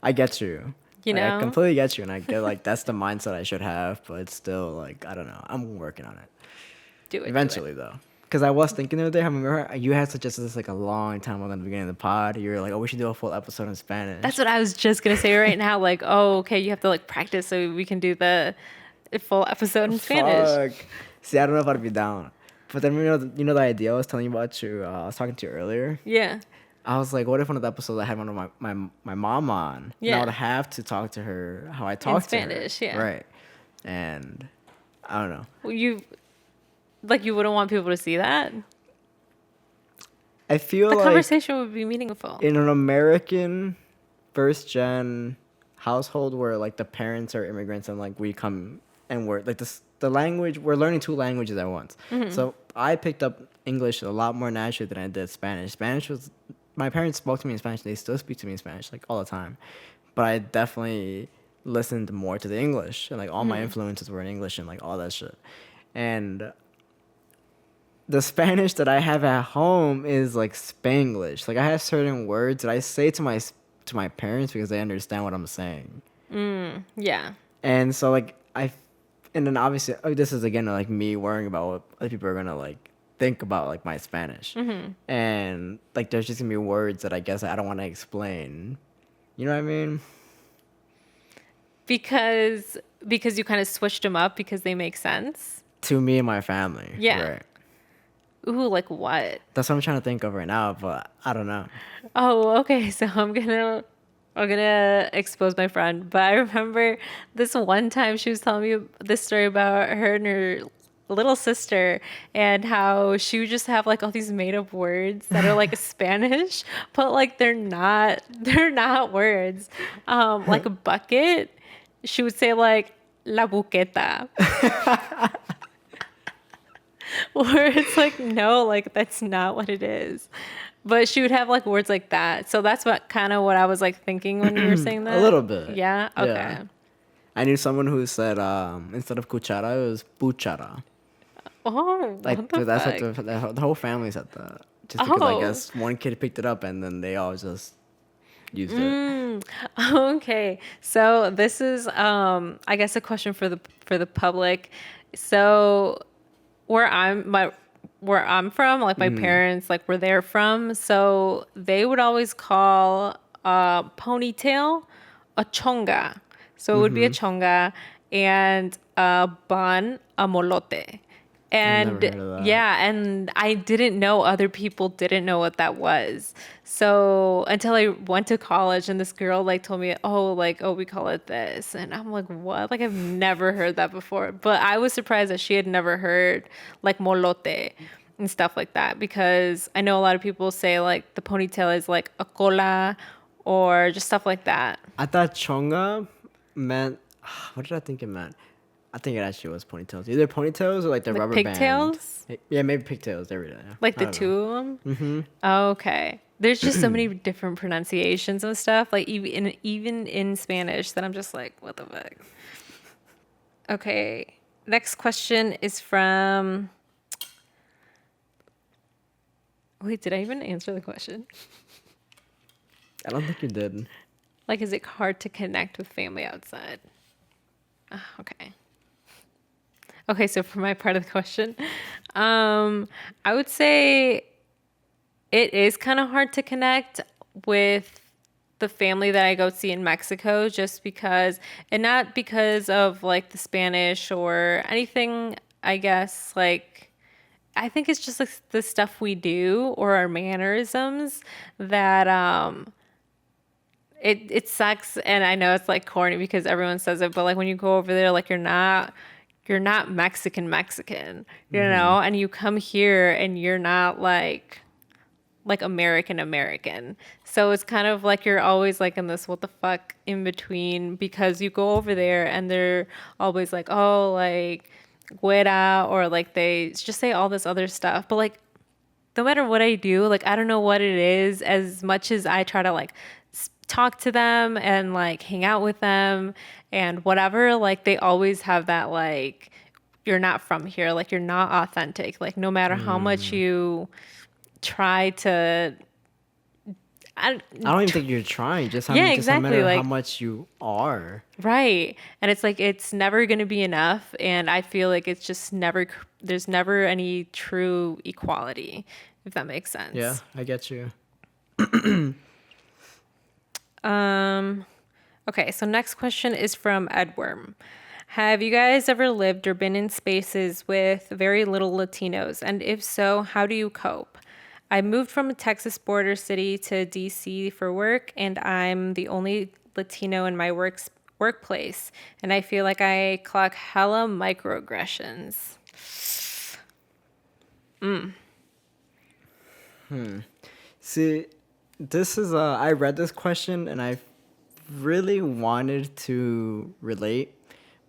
[SPEAKER 1] I get you.
[SPEAKER 2] You
[SPEAKER 1] Like,
[SPEAKER 2] know?
[SPEAKER 1] I completely get you, and I get like that's the mindset I should have, but it's still like I don't know. I'm working on it.
[SPEAKER 2] Do it
[SPEAKER 1] Eventually, though. Because I was thinking the other day, I remember you had suggested this like a long time ago in the beginning of the pod. You were like, oh, we should do a full episode in Spanish.
[SPEAKER 2] That's what I was just gonna say right now. Like, oh, okay, you have to like practice so we can do the full episode in Spanish.
[SPEAKER 1] Fuck. See, I don't know if I'd be down. But then you know the idea I was telling you about you. I was talking to you earlier.
[SPEAKER 2] Yeah.
[SPEAKER 1] I was like, what if one of the episodes I had one of my mom on? And
[SPEAKER 2] Yeah.
[SPEAKER 1] I would have to talk to her how I talk to
[SPEAKER 2] Spanish,
[SPEAKER 1] her.
[SPEAKER 2] yeah.
[SPEAKER 1] Right. And I don't know.
[SPEAKER 2] Well, you wouldn't want people to see that.
[SPEAKER 1] I feel
[SPEAKER 2] The
[SPEAKER 1] like
[SPEAKER 2] conversation would be meaningful.
[SPEAKER 1] in an American first gen household where like the parents are immigrants and like we come and we're like the language we're learning two languages at once. So I picked up English a lot more naturally than I did Spanish. Spanish was my parents spoke to me in Spanish. They still speak to me in Spanish like all the time, but I definitely listened more to the English and like all my influences were in English and like all that shit. And the Spanish that I have at home is like Spanglish. Like I have certain words that I say to my parents because they understand what I'm saying.
[SPEAKER 2] Yeah.
[SPEAKER 1] And so like and then obviously this is again like me worrying about what other people are gonna like think about like my Spanish. And like there's just gonna be words that I guess I don't want to explain. You know what I mean?
[SPEAKER 2] Because you kind of switched them up because they make sense.
[SPEAKER 1] To me and my family.
[SPEAKER 2] Yeah.
[SPEAKER 1] Right.
[SPEAKER 2] Ooh, like what?
[SPEAKER 1] That's what I'm trying to think of right now, but I don't know.
[SPEAKER 2] Oh, okay. So I'm gonna expose my friend. But I remember this one time she was telling me this story about her and her little sister and how she would just have like all these made up words that are like Spanish, but like they're not words. Like a bucket, she would say like la buqueta. Where it's like, no, like that's not what it is. But she would have like words like that. So that's what kind of what I was like thinking when you were saying that.
[SPEAKER 1] A little bit.
[SPEAKER 2] Yeah. Okay.
[SPEAKER 1] Yeah. I knew someone who said instead of cuchara, it was puchara.
[SPEAKER 2] Oh,
[SPEAKER 1] Like
[SPEAKER 2] what the
[SPEAKER 1] that's
[SPEAKER 2] fuck?
[SPEAKER 1] what the whole family said that. Just because I
[SPEAKER 2] Oh.
[SPEAKER 1] guess one kid picked it up and then they all just used it.
[SPEAKER 2] Okay. So this is I guess a question for the public. So where I'm from, like my parents like where they're from, so they would always call ponytail a chonga. So it would be a chonga and a bun a molote. And
[SPEAKER 1] never heard of that.
[SPEAKER 2] yeah, and I didn't know other people didn't know what that was. So until I went to college and this girl like told me, oh, we call it this. And I'm like, what? Like I've never heard that before. But I was surprised that she had never heard like molote and stuff like that, because I know a lot of people say like the ponytail is like a cola or just stuff like that.
[SPEAKER 1] I thought chonga meant what did I think it meant? I think it actually was ponytails. Either ponytails or like the
[SPEAKER 2] Like
[SPEAKER 1] rubber
[SPEAKER 2] pigtails?
[SPEAKER 1] band. Yeah, maybe pigtails. There we go. Yeah.
[SPEAKER 2] Like
[SPEAKER 1] I
[SPEAKER 2] the
[SPEAKER 1] don't know.
[SPEAKER 2] two of them? Mm-hmm. Okay. There's just so many different pronunciations and stuff, like even in Spanish, that I'm just like, what the fuck? Okay. Next question is from... Wait, did I even answer the question?
[SPEAKER 1] I don't think you did.
[SPEAKER 2] Like, is it hard to connect with family outside? Okay. Okay, so for my part of the question, I would say it is kind of hard to connect with the family that I go see in Mexico, just because, and not because of like the Spanish or anything, I guess, like, I think it's just like the stuff we do or our mannerisms that, it sucks. And I know it's like corny because everyone says it, but like when you go over there, like you're not Mexican, you know, and you come here and you're not like American. So it's kind of like you're always like in this what the fuck in between, because you go over there and they're always like, oh, like güera, or like they just say all this other stuff. But like no matter what I do, like I don't know what it is, as much as I try to like talk to them and like hang out with them and whatever, like they always have that like, you're not from here, like you're not authentic, like no matter how much you try to
[SPEAKER 1] I don't even think you're trying. Just how,
[SPEAKER 2] Yeah,
[SPEAKER 1] just no
[SPEAKER 2] exactly,
[SPEAKER 1] matter how
[SPEAKER 2] like-
[SPEAKER 1] much you are.
[SPEAKER 2] right. And it's like it's never going to be enough, and I feel like it's just never, there's never any true equality, if that makes sense.
[SPEAKER 1] Yeah, I get you.
[SPEAKER 2] Okay, so next question is from Edworm. Have you guys ever lived or been in spaces with very little Latinos? And if so, how do you cope? I moved from a Texas border city to DC for work, and I'm the only Latino in my workplace. And I feel like I clock hella microaggressions.
[SPEAKER 1] See, this is I read this question and I really wanted to relate,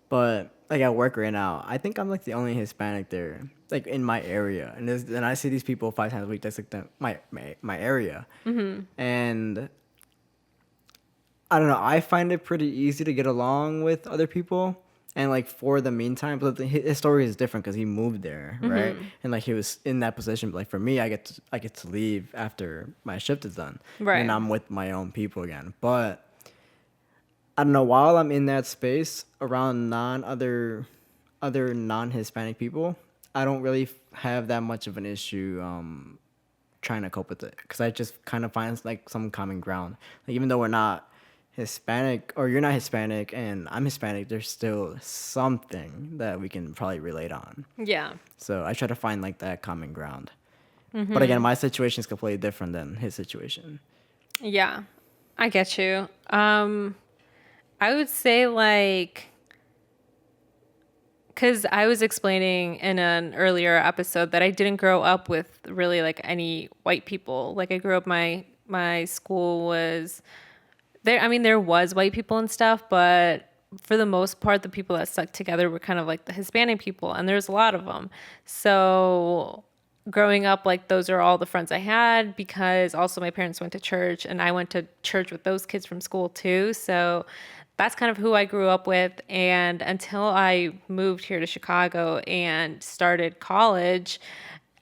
[SPEAKER 1] but like at work right now, I think I'm like the only Hispanic there, like in my area, and I see these people 5 times a week. That's like my area, and I don't know. I find it pretty easy to get along with other people. And like for the meantime, but his story is different because he moved there, right? And like he was in that position. But like for me, I get to leave after my shift is done,
[SPEAKER 2] Right.
[SPEAKER 1] And I'm with my own people again. But I don't know. While I'm in that space around other non-Hispanic people, I don't really have that much of an issue trying to cope with it, because I just kind of find like some common ground. Like even though we're not Hispanic, or you're not Hispanic and I'm Hispanic, there's still something that we can probably relate on.
[SPEAKER 2] Yeah.
[SPEAKER 1] So I try to find like that common ground. But again, my situation is completely different than his situation.
[SPEAKER 2] Yeah, I get you. I would say like, because I was explaining in an earlier episode that I didn't grow up with really like any white people. Like I grew up, my school was there. I mean, there was white people and stuff, but for the most part, the people that stuck together were kind of like the Hispanic people, and there's a lot of them. So growing up, like those are all the friends I had, because also my parents went to church and I went to church with those kids from school too. So that's kind of who I grew up with. And until I moved here to Chicago and started college,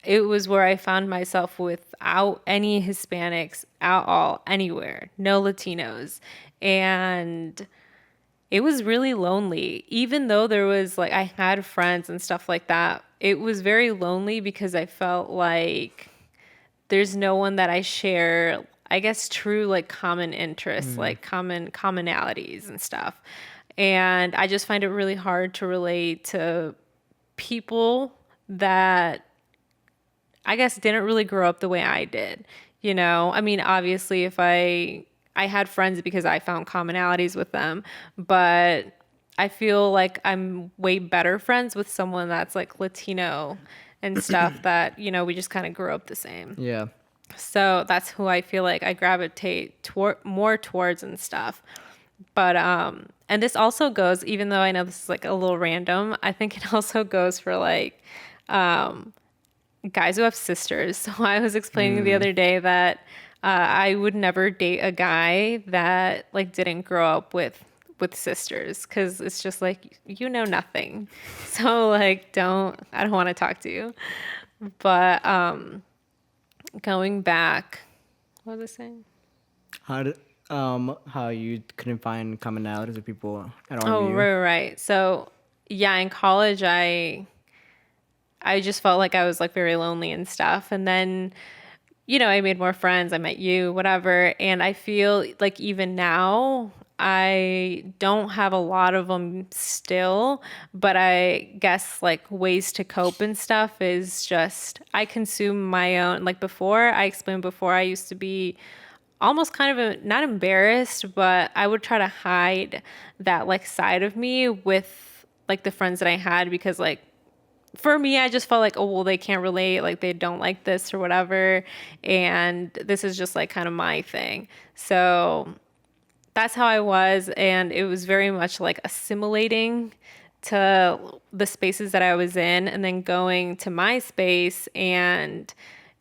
[SPEAKER 2] it was where I found myself without any Hispanics at all, anywhere, no Latinos. And it was really lonely. Even though there was like, I had friends and stuff like that, it was very lonely because I felt like there's no one that I share, I guess, true like common interests, like commonalities and stuff. And I just find it really hard to relate to people that I guess didn't really grow up the way I did. You know, I mean, obviously if I had friends because I found commonalities with them, but I feel like I'm way better friends with someone that's like Latino and stuff that, you know, we just kind of grew up the same.
[SPEAKER 1] Yeah.
[SPEAKER 2] So that's who I feel like I gravitate more towards and stuff. But and this also goes, even though I know this is like a little random, I think it also goes for like guys who have sisters. So I was explaining the other day that I would never date a guy that like didn't grow up with sisters, because it's just like, you know nothing. So like I don't want to talk to you. But going back, what was I saying?
[SPEAKER 1] How you couldn't find commonalities with people at RMU?
[SPEAKER 2] Oh, right. So yeah, in college I just felt like I was like very lonely and stuff. And then, you know, I made more friends. I met you, whatever. And I feel like even now I don't have a lot of them still, but I guess like ways to cope and stuff is just I consume my own. Like before, I explained before, I used to be almost kind of not embarrassed, but I would try to hide that like side of me with like the friends that I had, because like for me, I just felt like, oh, well, they can't relate, like they don't like this or whatever, and this is just like kind of my thing. So that's how I was, and it was very much like assimilating to the spaces that I was in, and then going to my space and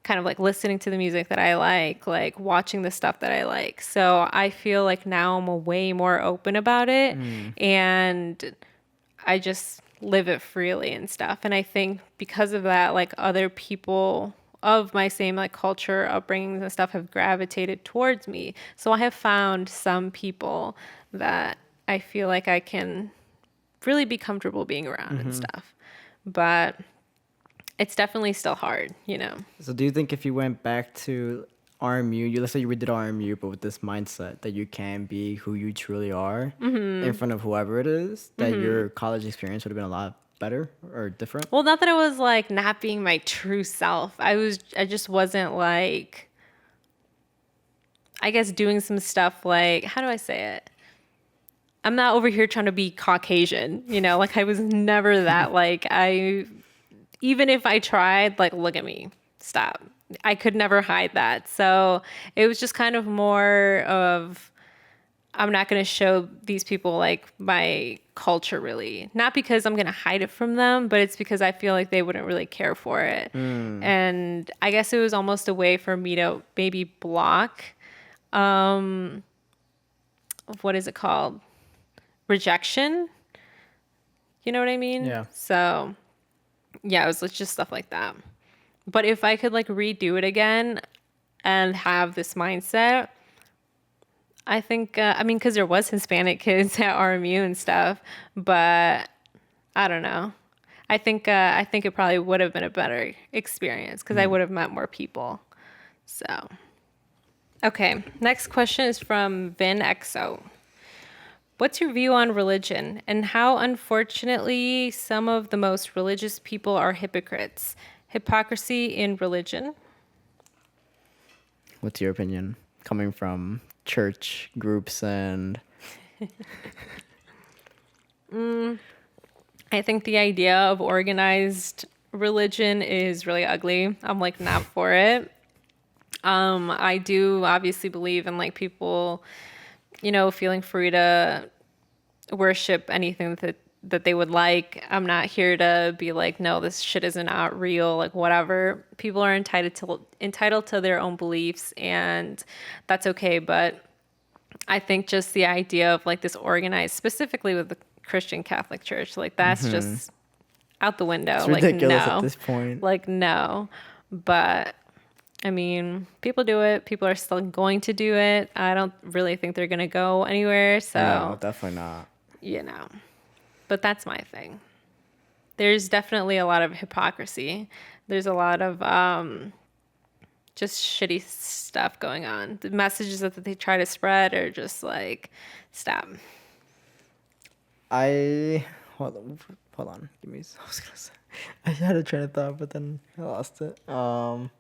[SPEAKER 2] kind of like listening to the music that I like watching the stuff that I like. So I feel like now I'm a way more open about it, and I just live it freely and stuff. And I think because of that, like other people of my same like culture, upbringings and stuff have gravitated towards me. So I have found some people that I feel like I can really be comfortable being around and stuff. But it's definitely still hard, you know.
[SPEAKER 1] So do you think if you went back to RMU, let's say you did RMU, but with this mindset that you can be who you truly are in front of whoever it is, that your college experience would have been a lot better or different?
[SPEAKER 2] Well, not that I was like not being my true self. I just wasn't like, I guess, doing some stuff like, how do I say it? I'm not over here trying to be Caucasian, you know, like I was never that. Like even if I tried, like, look at me, stop. I could never hide that. So it was just kind of more of, I'm not going to show these people like my culture really. Not because I'm going to hide it from them, but it's because I feel like they wouldn't really care for it. And I guess it was almost a way for me to maybe block, what is it called? Rejection. You know what I mean?
[SPEAKER 1] Yeah.
[SPEAKER 2] So yeah, it was just stuff like that. But if I could like redo it again and have this mindset, I think, I mean, because there was Hispanic kids at RMU and stuff, but I don't know. I think it probably would have been a better experience because I would have met more people. So, okay. Next question is from VinXO. What's your view on religion and how, unfortunately, some of the most religious people are hypocrites? Hypocrisy in religion?
[SPEAKER 1] What's your opinion coming from church groups and...
[SPEAKER 2] I think the idea of organized religion is really ugly. I'm like not for it. I do obviously believe in like people, you know, feeling free to worship anything that they would like. I'm not here to be like, no, this shit isn't not real, like whatever. People are entitled to their own beliefs, and that's okay. But I think just the idea of like this organized, specifically with the Christian Catholic Church, like that's just out the window.
[SPEAKER 1] It's
[SPEAKER 2] like
[SPEAKER 1] ridiculous
[SPEAKER 2] no,
[SPEAKER 1] at this point.
[SPEAKER 2] like no. But I mean, people do it. People are still going to do it. I don't really think they're gonna go anywhere. So
[SPEAKER 1] No, definitely not.
[SPEAKER 2] you know, but that's my thing. There's definitely a lot of hypocrisy. There's a lot of just shitty stuff going on. The messages that they try to spread are just like, stop.
[SPEAKER 1] Hold on. Give me. I was gonna say. I had a train of thought, but then I lost it. When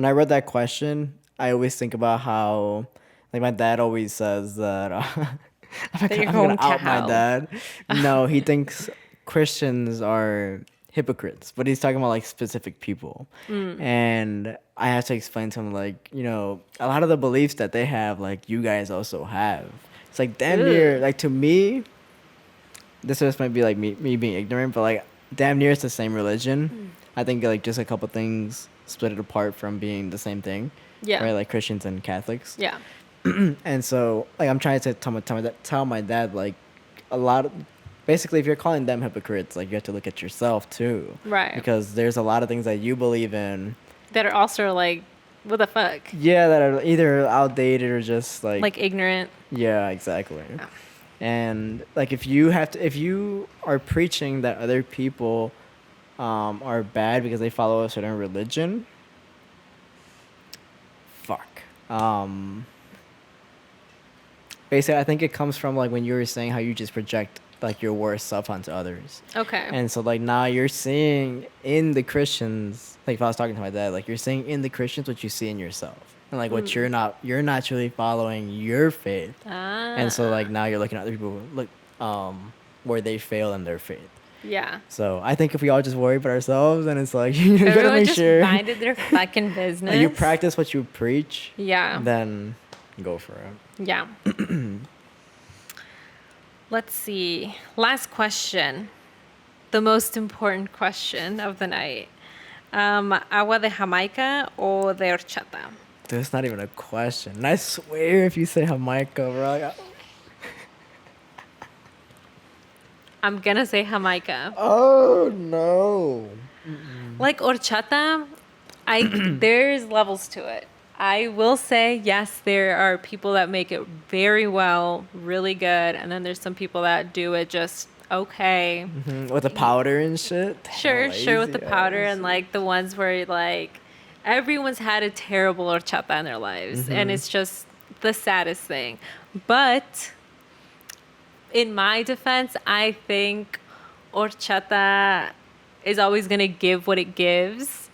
[SPEAKER 1] I read that question, I always think about how, like, my dad always says that I'm
[SPEAKER 2] you're
[SPEAKER 1] gonna
[SPEAKER 2] going to
[SPEAKER 1] out my
[SPEAKER 2] hell.
[SPEAKER 1] dad. No, he thinks Christians are hypocrites, but he's talking about like specific people. And I have to explain to him, like, you know, a lot of the beliefs that they have, like, you guys also have. It's like damn near, like, to me, this just might be like me being ignorant, but like damn near it's the same religion. I think like just a couple things split it apart from being the same thing.
[SPEAKER 2] Yeah.
[SPEAKER 1] Right, like Christians and Catholics.
[SPEAKER 2] Yeah.
[SPEAKER 1] And so like I'm trying to tell my dad, like, a lot of, basically, if you're calling them hypocrites, like, you have to look at yourself too.
[SPEAKER 2] Right.
[SPEAKER 1] Because there's a lot of things that you believe in.
[SPEAKER 2] That are also like, what the fuck?
[SPEAKER 1] Yeah, that are either outdated or just
[SPEAKER 2] Like ignorant.
[SPEAKER 1] Yeah, exactly. And like if you are preaching that other people are bad because they follow a certain religion, fuck. Basically, I think it comes from like when you were saying how you just project like your worst stuff onto others.
[SPEAKER 2] Okay.
[SPEAKER 1] And so like now you're seeing in the Christians, like if I was talking to my dad, like you're seeing in the Christians what you see in yourself. And like what you're not really following your faith. And so like now you're looking at other people where they fail in their faith.
[SPEAKER 2] Yeah.
[SPEAKER 1] So I think if we all just worry about ourselves, and it's like you gotta
[SPEAKER 2] Everyone
[SPEAKER 1] make
[SPEAKER 2] just
[SPEAKER 1] sure
[SPEAKER 2] minded their fucking business.
[SPEAKER 1] like, you practice what you preach.
[SPEAKER 2] Yeah.
[SPEAKER 1] Then go for it.
[SPEAKER 2] Yeah. Let's see. Last question. The most important question of the night. Agua de Jamaica or de horchata?
[SPEAKER 1] Dude, it's not even a question. And I swear if you say Jamaica, bro.
[SPEAKER 2] I'm gonna say Jamaica.
[SPEAKER 1] Oh no.
[SPEAKER 2] Like horchata, there's levels to it. I will say, yes, there are people that make it very well, really good, and then there's some people that do it just okay.
[SPEAKER 1] With the powder and shit.
[SPEAKER 2] Sure, with the
[SPEAKER 1] Lazy
[SPEAKER 2] powder
[SPEAKER 1] ass.
[SPEAKER 2] and like the ones where like everyone's had a terrible horchata in their lives, and it's just the saddest thing. But in my defense, I think horchata is always gonna give what it gives,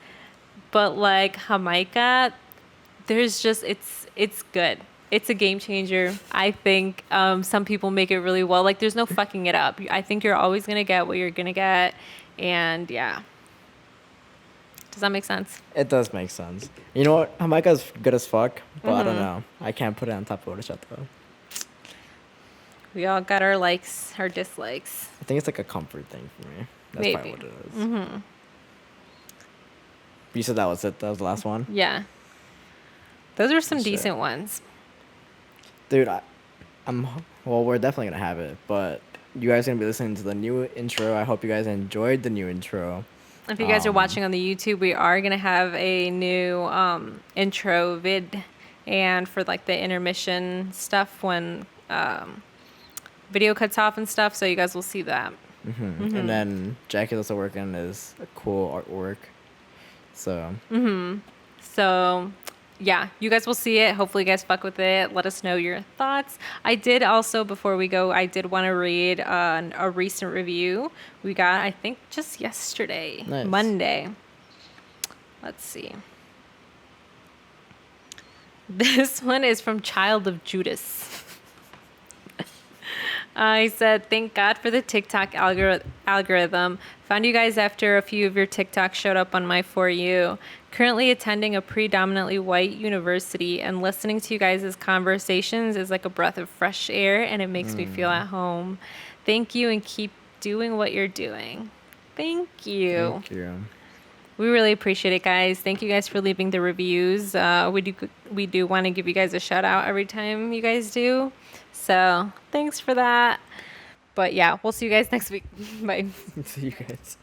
[SPEAKER 2] but like Jamaica, there's just it's good. It's a game changer. I think some people make it really well. Like there's no fucking it up. I think you're always gonna get what you're gonna get, and yeah. Does that make sense?
[SPEAKER 1] It does make sense. You know what? Jamaica's good as fuck, but I don't know. I can't put it on top of horchata.
[SPEAKER 2] We all got our likes, our dislikes.
[SPEAKER 1] I think it's like a comfort thing for me. That's probably
[SPEAKER 2] Maybe.
[SPEAKER 1] what it is. You said that was it? That was the last one?
[SPEAKER 2] Yeah. Those are some
[SPEAKER 1] Shit.
[SPEAKER 2] decent ones.
[SPEAKER 1] Dude, well, we're definitely going to have it, but you guys are going to be listening to the new intro. I hope you guys enjoyed the new intro.
[SPEAKER 2] If you guys are watching on the YouTube, we are going to have a new intro vid. And for like the intermission stuff when video cuts off and stuff, so you guys will see that.
[SPEAKER 1] And then Jackie's also working on his cool artwork. So,
[SPEAKER 2] So, yeah, you guys will see it. Hopefully, you guys fuck with it. Let us know your thoughts. I did also, before we go, I did want to read a recent review we got, I think, just yesterday,
[SPEAKER 1] Nice.
[SPEAKER 2] Monday. Let's see. This one is from Child of Judas. I said, thank God for the TikTok algorithm. Found you guys after a few of your TikToks showed up on my For You. Currently attending a predominantly white university, and listening to you guys' conversations is like a breath of fresh air, and it makes me feel at home. Thank you, and keep doing what you're doing. Thank you.
[SPEAKER 1] Thank you.
[SPEAKER 2] We really appreciate it, guys. Thank you guys for leaving the reviews. We do want to give you guys a shout out every time you guys do. So thanks for that. But yeah, we'll see you guys next week. Bye.
[SPEAKER 1] See you guys.